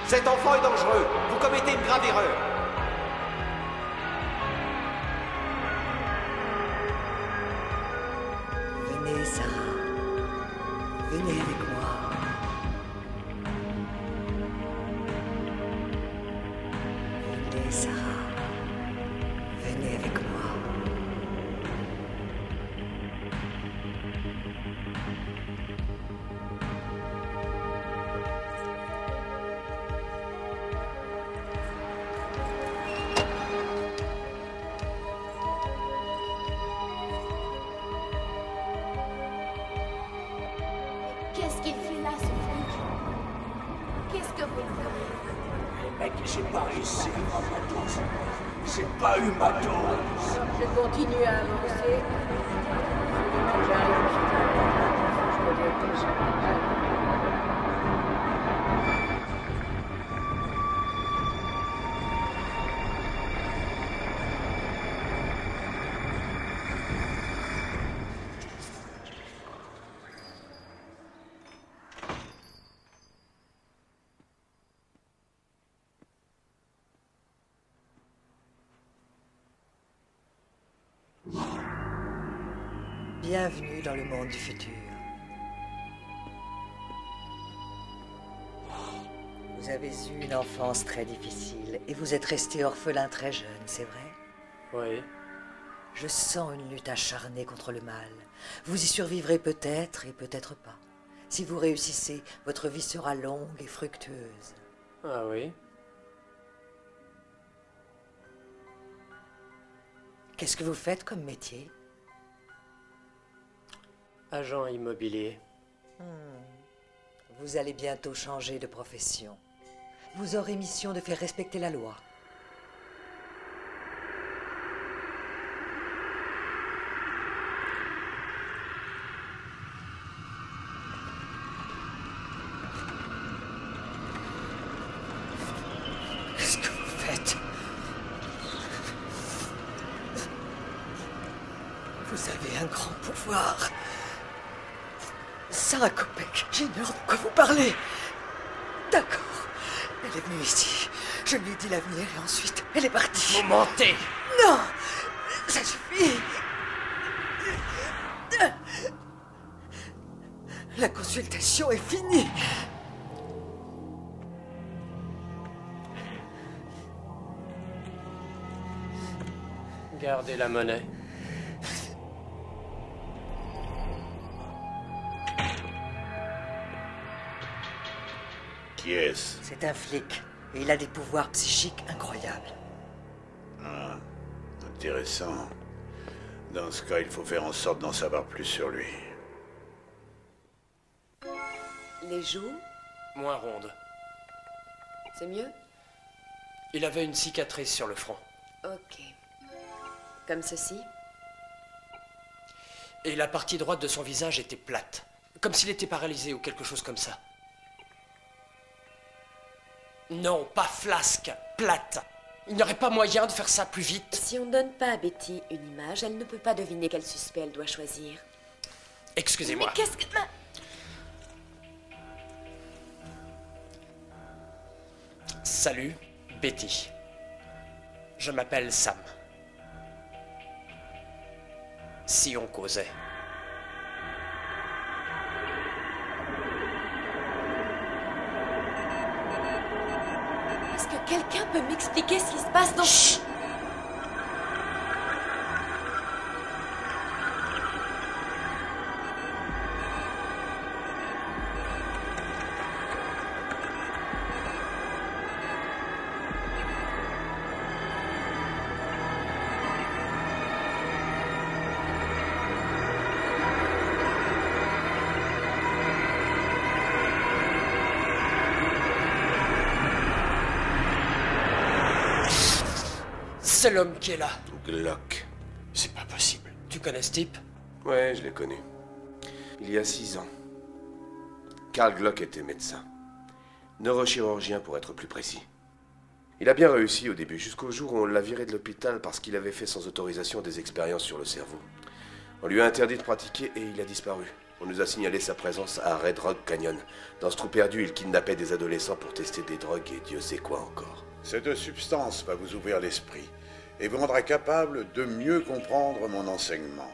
Cet enfant est dangereux. Vous commettez une grave erreur. Venez, Sarah. Venez avec moi. Venez, Sarah. Venez avec moi. Qu'est-ce qu'il fait là, ce flic? Qu'est-ce que vous faites? Mec, j'ai pas réussi à matos. J'ai pas eu matos. Je continue à avancer. J'arrive au final. Je reviens déjà. Bienvenue dans le monde du futur. Vous avez eu une enfance très difficile et vous êtes resté orphelin très jeune, c'est vrai? Oui. Je sens une lutte acharnée contre le mal. Vous y survivrez peut-être et peut-être pas. Si vous réussissez, votre vie sera longue et fructueuse. Ah oui? Qu'est-ce que vous faites comme métier? Agent immobilier. Vous allez bientôt changer de profession. Vous aurez mission de faire respecter la loi. Qu'est-ce que vous faites? Vous avez un grand pouvoir. Sarah Kopek, j'ignore de quoi vous parlez. D'accord. Elle est venue ici. Je lui ai dit l'avenir et ensuite, elle est partie. Vous mentez! Non! Ça suffit! La consultation est finie. Gardez la monnaie. Qui est-ce? C'est un flic et il a des pouvoirs psychiques incroyables. Ah, intéressant. Dans ce cas, il faut faire en sorte d'en savoir plus sur lui. Les joues, Moins ronde. c'est mieux? Il avait une cicatrice sur le front. Ok. Comme ceci? Et la partie droite de son visage était plate. Comme s'il était paralysé ou quelque chose comme ça. Non, pas flasque, plate. Il n'y aurait pas moyen de faire ça plus vite. Si on ne donne pas à Betty une image, elle ne peut pas deviner quel suspect elle doit choisir. Excusez-moi. Mais qu'est-ce que... Salut, Betty. Je m'appelle Sam. Si on causait. Est-ce que quelqu'un peut m'expliquer ce qui se passe dans... Chut! C'est l'homme qui est là. Glock. C'est pas possible. Tu connais ce type? Ouais, je l'ai connu. Il y a 6 ans. Karl Glock était médecin. Neurochirurgien pour être plus précis. Il a bien réussi au début, jusqu'au jour où on l'a viré de l'hôpital parce qu'il avait fait sans autorisation des expériences sur le cerveau. On lui a interdit de pratiquer et il a disparu. On nous a signalé sa présence à Red Rock Canyon. Dans ce trou perdu, il kidnappait des adolescents pour tester des drogues et Dieu sait quoi encore. Cette substance va vous ouvrir l'esprit et vous rendra capable de mieux comprendre mon enseignement.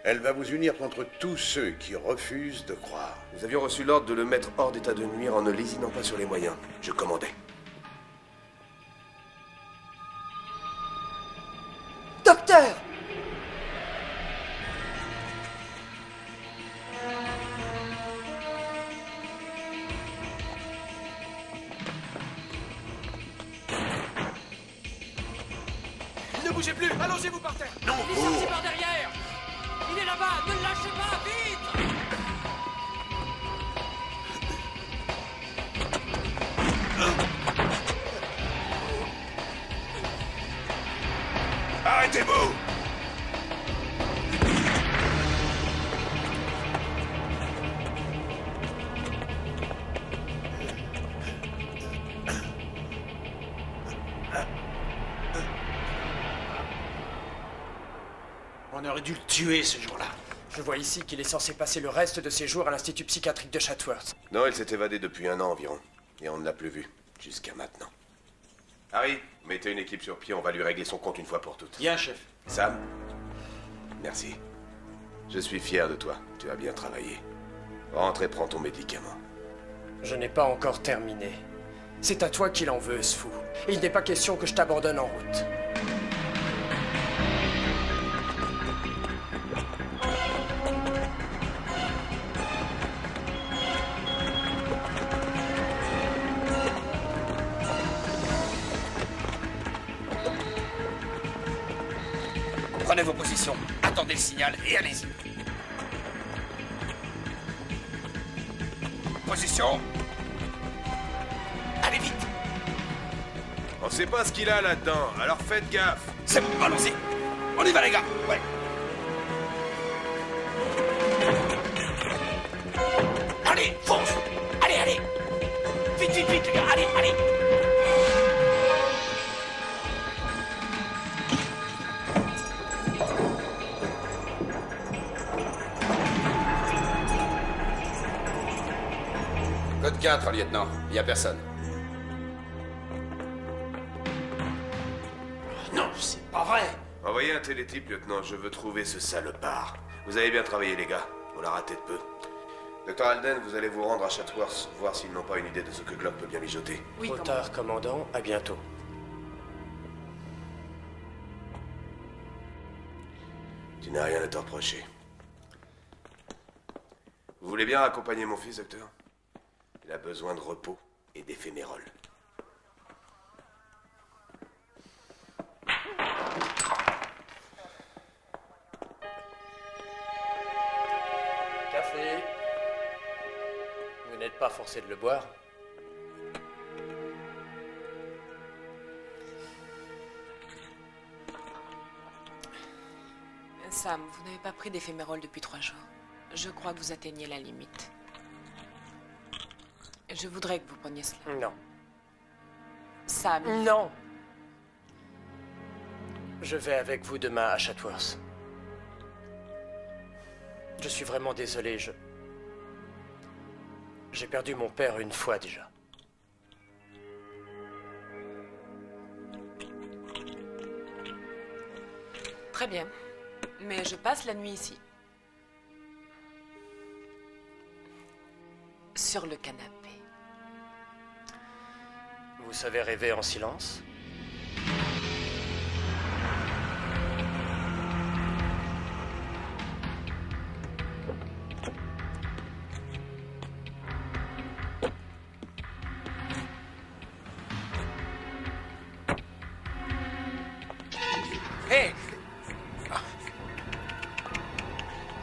Elle va vous unir contre tous ceux qui refusent de croire. Nous avions reçu l'ordre de le mettre hors d'état de nuire en ne lésinant pas sur les moyens. Je commandais. Docteur! Ne bougez plus, allongez-vous par terre. Non, Il est sorti par derrière. Il est là-bas, ne le lâchez pas, vite. Arrêtez-vous! On aurait dû le tuer ce jour-là. Je vois ici qu'il est censé passer le reste de ses jours à l'Institut psychiatrique de Chatsworth. Non, il s'est évadé depuis 1 an environ. Et on ne l'a plus vu. Jusqu'à maintenant. Harry, mettez une équipe sur pied, on va lui régler son compte une fois pour toutes. Bien, chef. Sam, merci. Je suis fier de toi. Tu as bien travaillé. Rentre et prends ton médicament. Je n'ai pas encore terminé. C'est à toi qu'il en veut, ce fou. Et il n'est pas question que je t'abandonne en route. Prenez vos positions, attendez le signal et allez-y. Position. Allez vite. On sait pas ce qu'il a là-dedans, alors faites gaffe. C'est bon, allons-y. On y va les gars. Ouais. Allez, fonce. Allez, allez. Vite, vite, vite les gars, allez, allez. Code 4, lieutenant. Il n'y a personne. Non, c'est pas vrai. Envoyez un télétype, lieutenant, je veux trouver ce salopard. Vous avez bien travaillé, les gars. On l'a raté de peu. Dr. Alden, vous allez vous rendre à Chatsworth, voir s'ils n'ont pas une idée de ce que Glock peut bien mijoter. Oui, trop tard, commandant. À bientôt. Tu n'as rien à te reprocher. Vous voulez bien accompagner mon fils, docteur? Il a besoin de repos et d'éphémérol. Café. Vous n'êtes pas forcé de le boire. Sam, vous n'avez pas pris d'éphémérol depuis 3 jours. Je crois que vous atteignez la limite. Je voudrais que vous preniez cela. Non. Sam. Non. Je vais avec vous demain à Chatsworth. Je suis vraiment désolé, j'ai perdu mon père une fois déjà. Très bien. Mais je passe la nuit ici. Sur le canapé. Vous savez rêver en silence? Hey!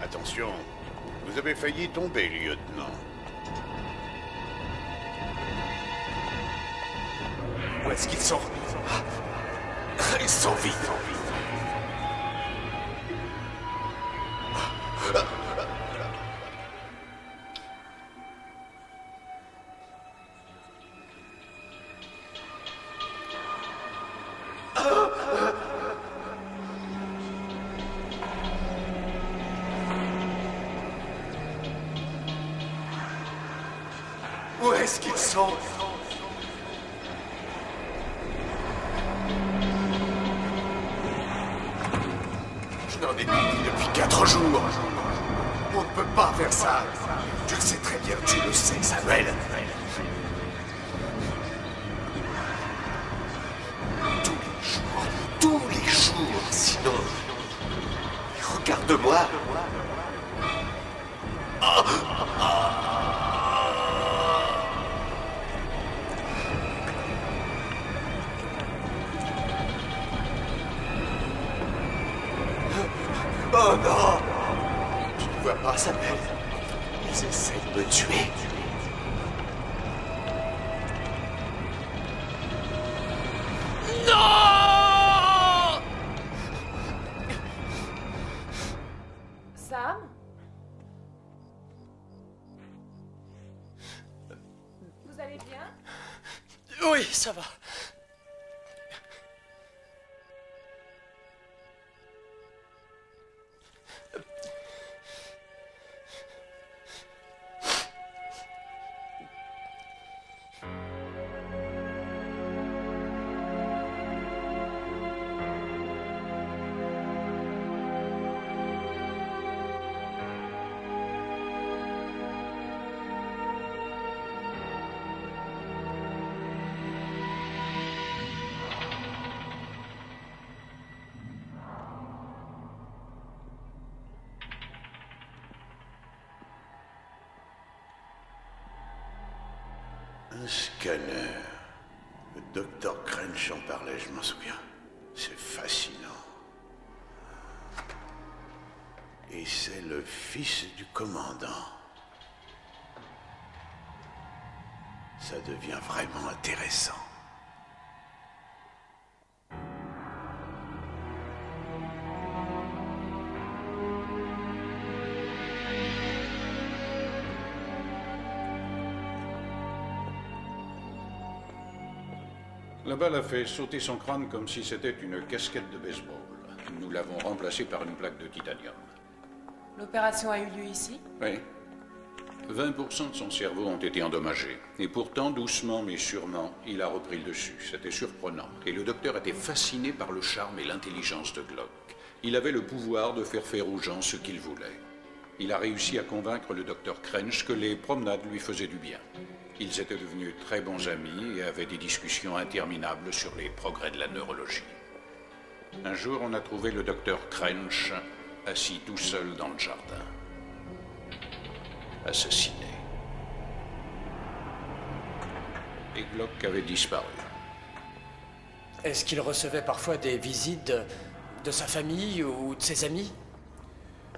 Attention, vous avez failli tomber, lieutenant. Où est-ce qu'ils sont? Ils sont vite. Où est-ce qu'ils sont? Je n'en ai plus depuis 4 jours. On ne peut pas faire ça. Tu le sais très bien, tu le sais, Samuel. Tous les jours, sinon... Regarde-moi. Oh non! Tu ne vois pas, Samuel? Ils essaient de me tuer. Non! Sam? Vous allez bien? Oui, ça va. Un scanner. Le docteur Crench en parlait, je m'en souviens. C'est fascinant. Et c'est le fils du commandant. Ça devient vraiment intéressant. La balle a fait sauter son crâne comme si c'était une casquette de baseball. Nous l'avons remplacée par une plaque de titanium. L'opération a eu lieu ici? Oui. 20% de son cerveau ont été endommagés. Et pourtant, doucement mais sûrement, il a repris le dessus. C'était surprenant. Et le docteur était fasciné par le charme et l'intelligence de Glock. Il avait le pouvoir de faire aux gens ce qu'il voulait. Il a réussi à convaincre le docteur Crench que les promenades lui faisaient du bien. Ils étaient devenus très bons amis et avaient des discussions interminables sur les progrès de la neurologie. Un jour, on a trouvé le docteur Crench assis tout seul dans le jardin. Assassiné. Et Glock avait disparu. Est-ce qu'il recevait parfois des visites de sa famille ou de ses amis?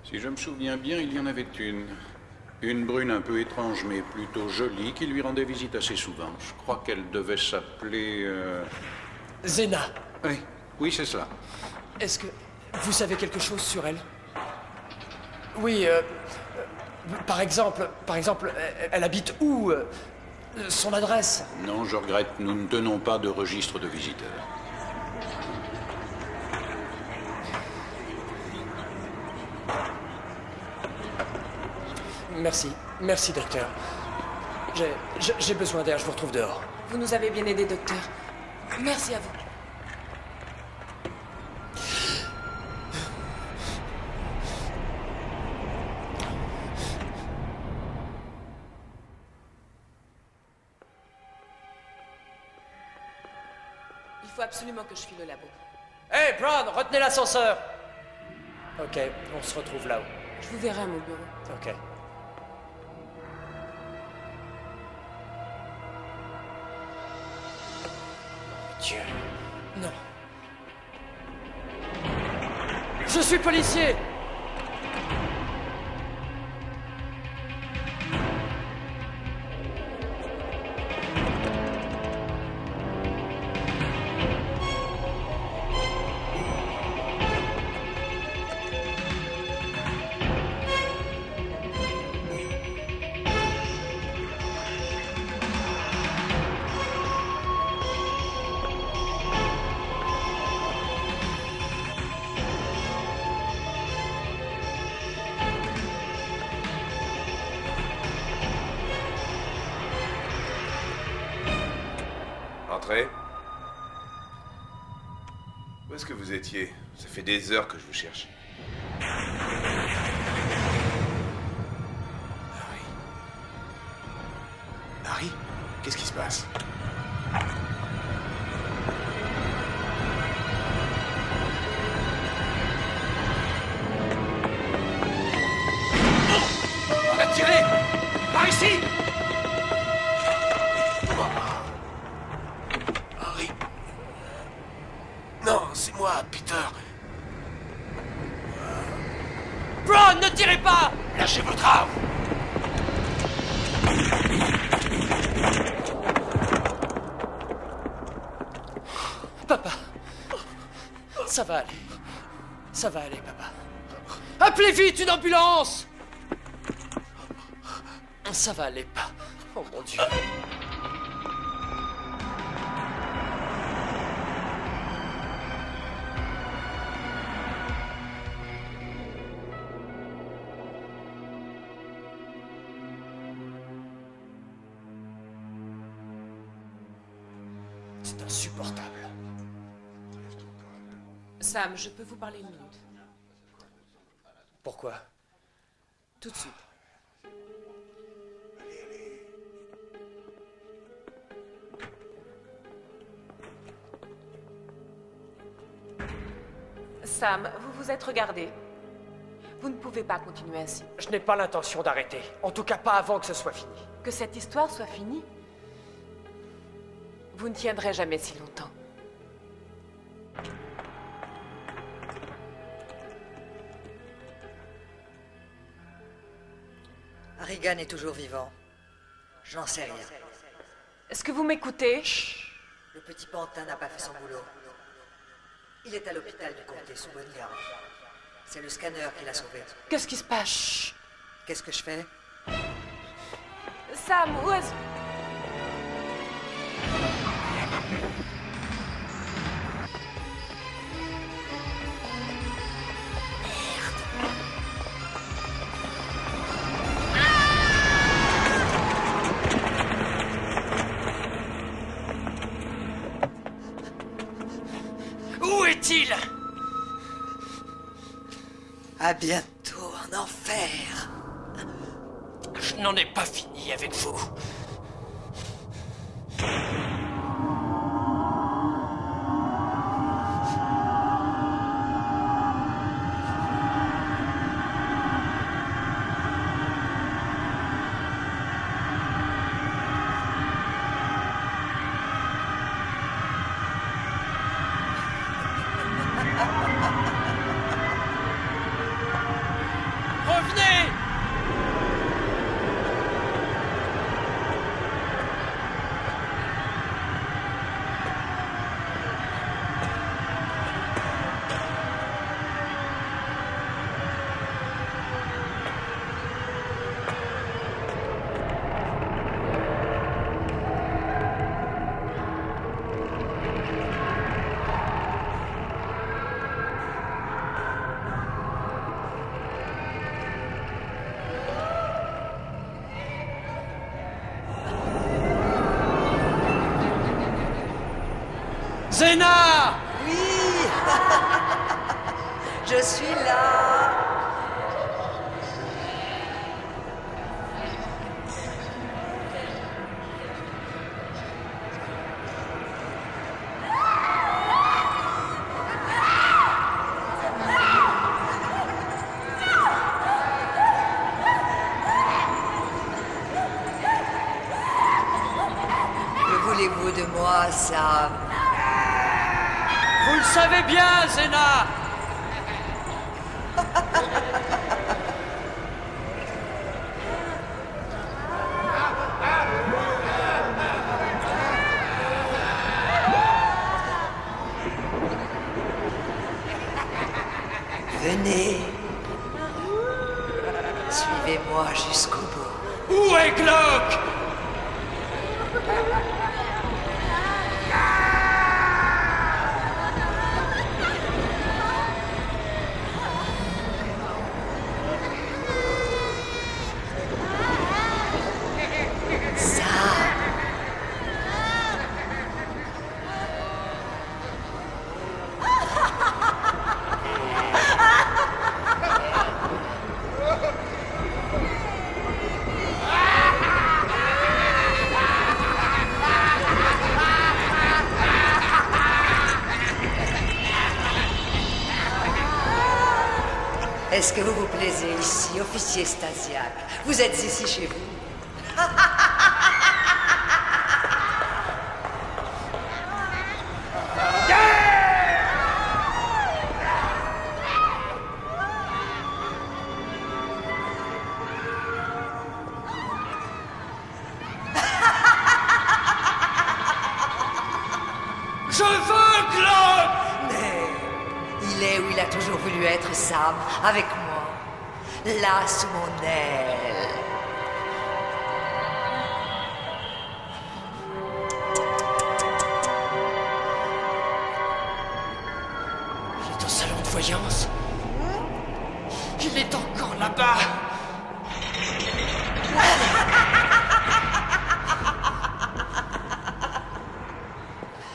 Si je me souviens bien, il y en avait une. Une brune un peu étrange, mais plutôt jolie, qui lui rendait visite assez souvent. Je crois qu'elle devait s'appeler... Zena. Oui, oui, c'est cela. Est-ce que vous savez quelque chose sur elle? Oui, par exemple, elle habite où son adresse? Non, je regrette, nous ne tenons pas de registre de visiteurs. Merci, docteur. J'ai besoin d'air, je vous retrouve dehors. Vous nous avez bien aidé, docteur. Merci à vous. Il faut absolument que je file au labo. Hey, Brown, retenez l'ascenseur. Ok, on se retrouve là-haut. Je vous verrai à mon bureau. Ok. Dieu. Non. Je suis policier. Entrez. Où est-ce que vous étiez? Ça fait des heures que je vous cherche. Harry, qu'est-ce qui se passe? On a tiré! Par ici! Harry. Non, c'est moi, Peter. Brown, ne tirez pas! Lâchez votre arme! Papa. Ça va aller. Ça va aller, papa. Appelez vite une ambulance! Ça va aller, pas. Oh mon Dieu. C'est insupportable. Sam, je peux vous parler une minute? Pourquoi? Tout de suite. Sam, vous vous êtes regardé. Vous ne pouvez pas continuer ainsi. Je n'ai pas l'intention d'arrêter. En tout cas, pas avant que ce soit fini. Que cette histoire soit finie? Vous ne tiendrez jamais si longtemps. Harrigan est toujours vivant. Je n'en sais rien. Est-ce que vous m'écoutez? Le petit pantin n'a pas fait son boulot. Il est à l'hôpital du comté sous bonne garde. C'est le scanner qui l'a sauvé. Qu'est-ce qui se passe? Qu'est-ce que je fais? Sam, où est-ce... Où est-il? À bientôt en enfer. Je n'en ai pas fini avec vous. Zena! Oui. Je suis là. Que voulez-vous de moi, Sam? Vous le savez bien, Zena! Venez. Suivez-moi jusqu'au bout. Où est Glock? Est-ce que vous vous plaisez ici, officier Stasiak? Vous êtes ici chez vous? Je veux Glock! Mais il est où il a toujours voulu être, Sam, avec moi, là sous mon aile. Il est au salon de voyance. Il est encore là-bas.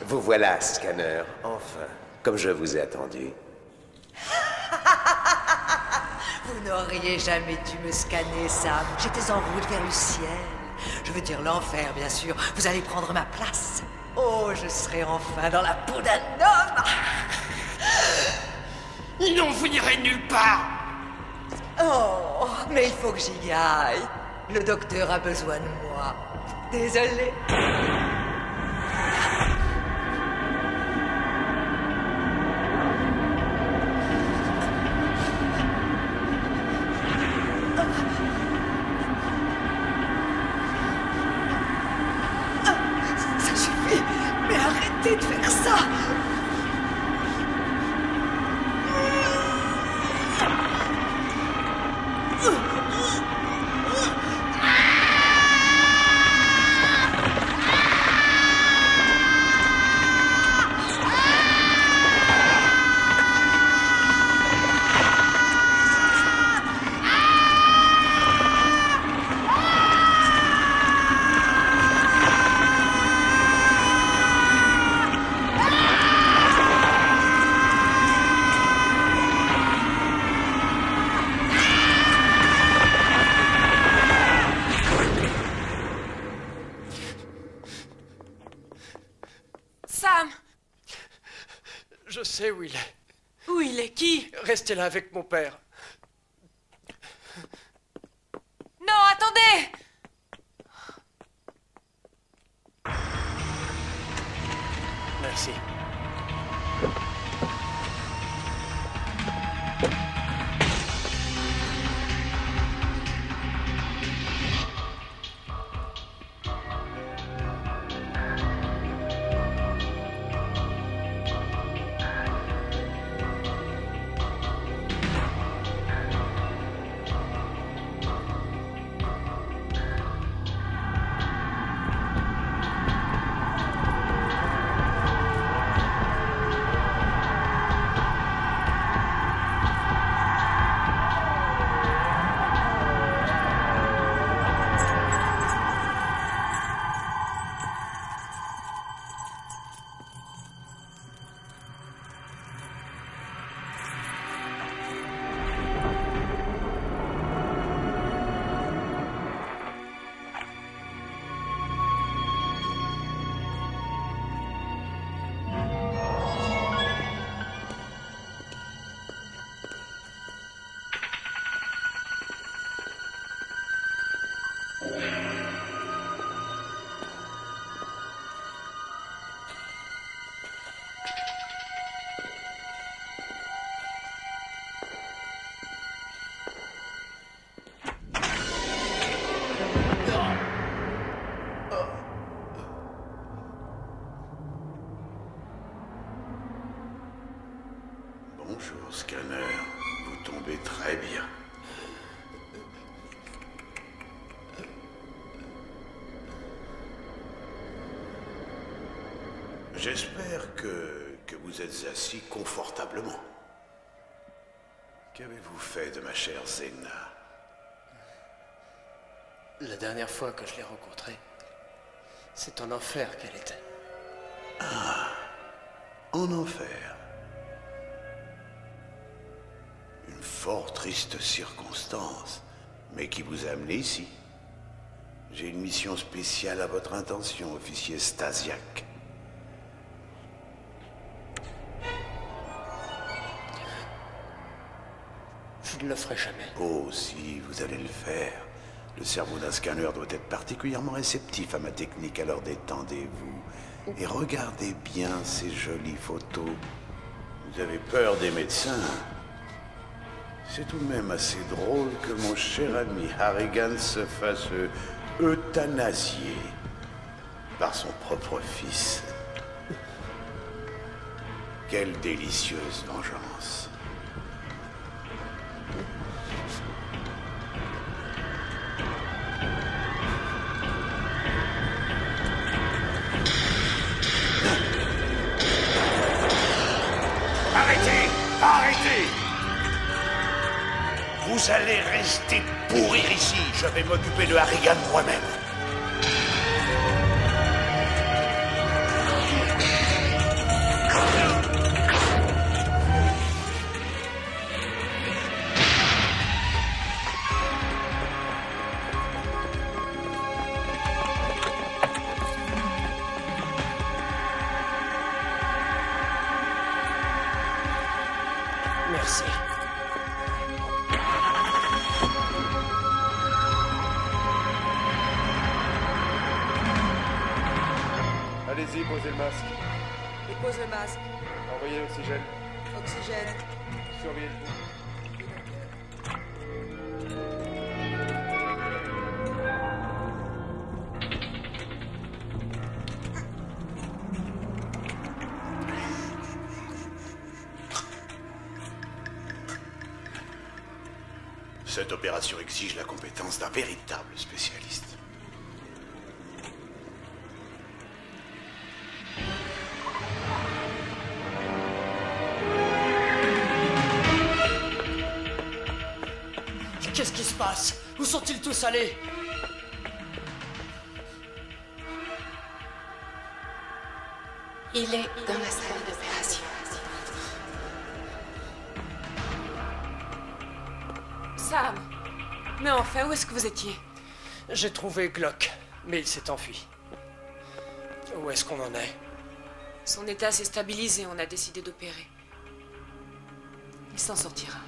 Vous voilà, Scanner, enfin, comme je vous ai attendu. Vous n'auriez jamais dû me scanner, Sam. J'étais en route vers le ciel. Je veux dire l'enfer, bien sûr. Vous allez prendre ma place. Oh, je serai enfin dans la peau d'un homme. Non, vous n'irez nulle part. Oh, mais il faut que j'y aille. Le docteur a besoin de moi. Désolée. Ça suffit. Mais arrêtez de faire ça. Sam! Je sais où il est. Où il est? Qui? Restez là avec mon père. Non, attendez! Merci. Très bien. J'espère que vous êtes assis confortablement. Qu'avez-vous fait de ma chère Zena? La dernière fois que je l'ai rencontrée, c'est en enfer qu'elle était. Ah, en enfer. Une fort triste circonstance, mais qui vous a amené ici. J'ai une mission spéciale à votre intention, officier Stasiak. Je ne le ferai jamais. Oh, si, vous allez le faire. Le cerveau d'un scanner doit être particulièrement réceptif à ma technique, alors détendez-vous. Et regardez bien ces jolies photos. Vous avez peur des médecins? C'est tout de même assez drôle que mon cher ami Harrigan se fasse euthanasier par son propre fils. Quelle délicieuse vengeance. Arrêtez! Arrêtez! Vous allez rester pourrir ici. Je vais m'occuper de Harrigan moi-même. Merci. Allez-y, posez le masque. Dépose le masque. Envoyez l'oxygène. Oxygène. Surveillez le pouls. Cette opération exige la compétence d'un véritable spécialiste. Qu'est-ce qui se passe? Où sont-ils tous allés? Il est dans la salle d'opération. Sam, mais enfin, où est-ce que vous étiez? J'ai trouvé Glock, mais il s'est enfui. Où est-ce qu'on en est? Son état s'est stabilisé, on a décidé d'opérer. Il s'en sortira.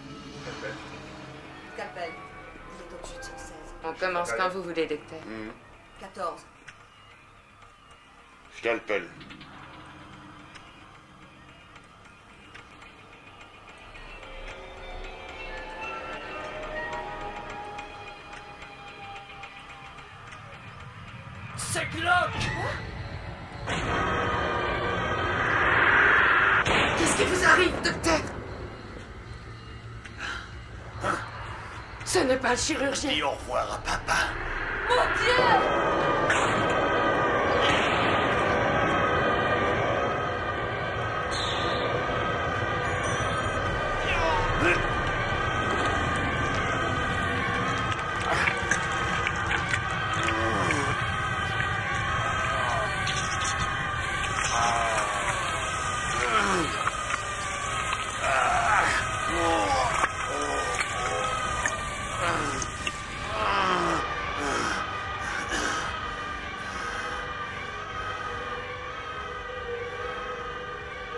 Capel, vous êtes au-dessus de 116. On commence quand vous voulez, docteur. 14. Scalpel. C'est Glock! Qu'est-ce qui vous arrive, docteur? Ce n'est pas le chirurgien. Dis au revoir à papa. Mon Dieu!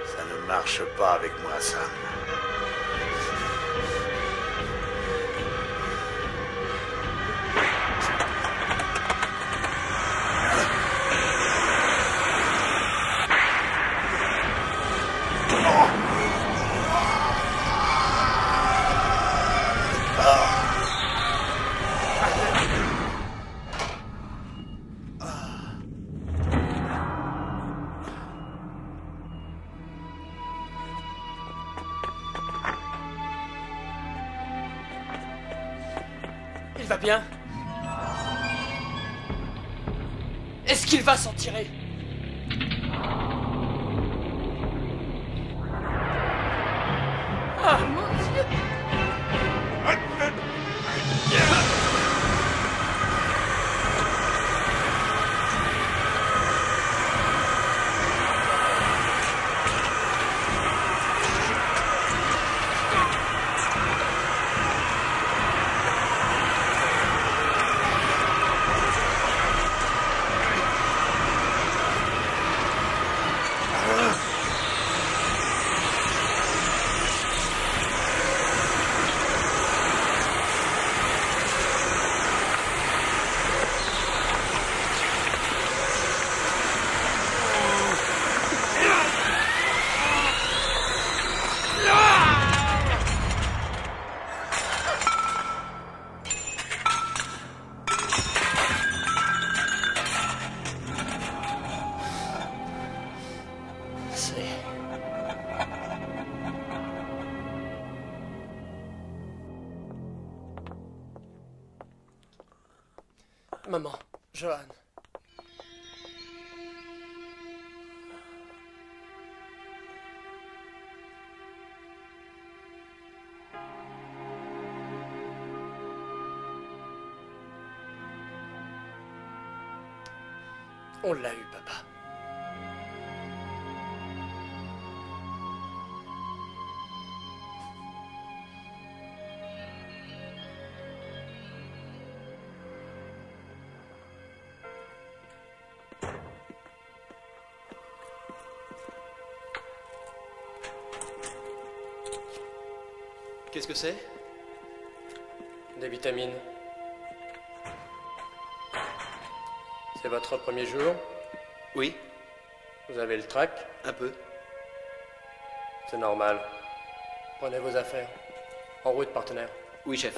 Ça ne marche pas avec moi, Sam. va bien? Est-ce qu'il va s'en tirer? Ah, mon Dieu! Maman, Johan. On l'a eu, papa. Qu'est-ce que c'est? Des vitamines. C'est votre premier jour? Oui. Vous avez le trac? Un peu. C'est normal. Prenez vos affaires. En route, partenaire. Oui, chef.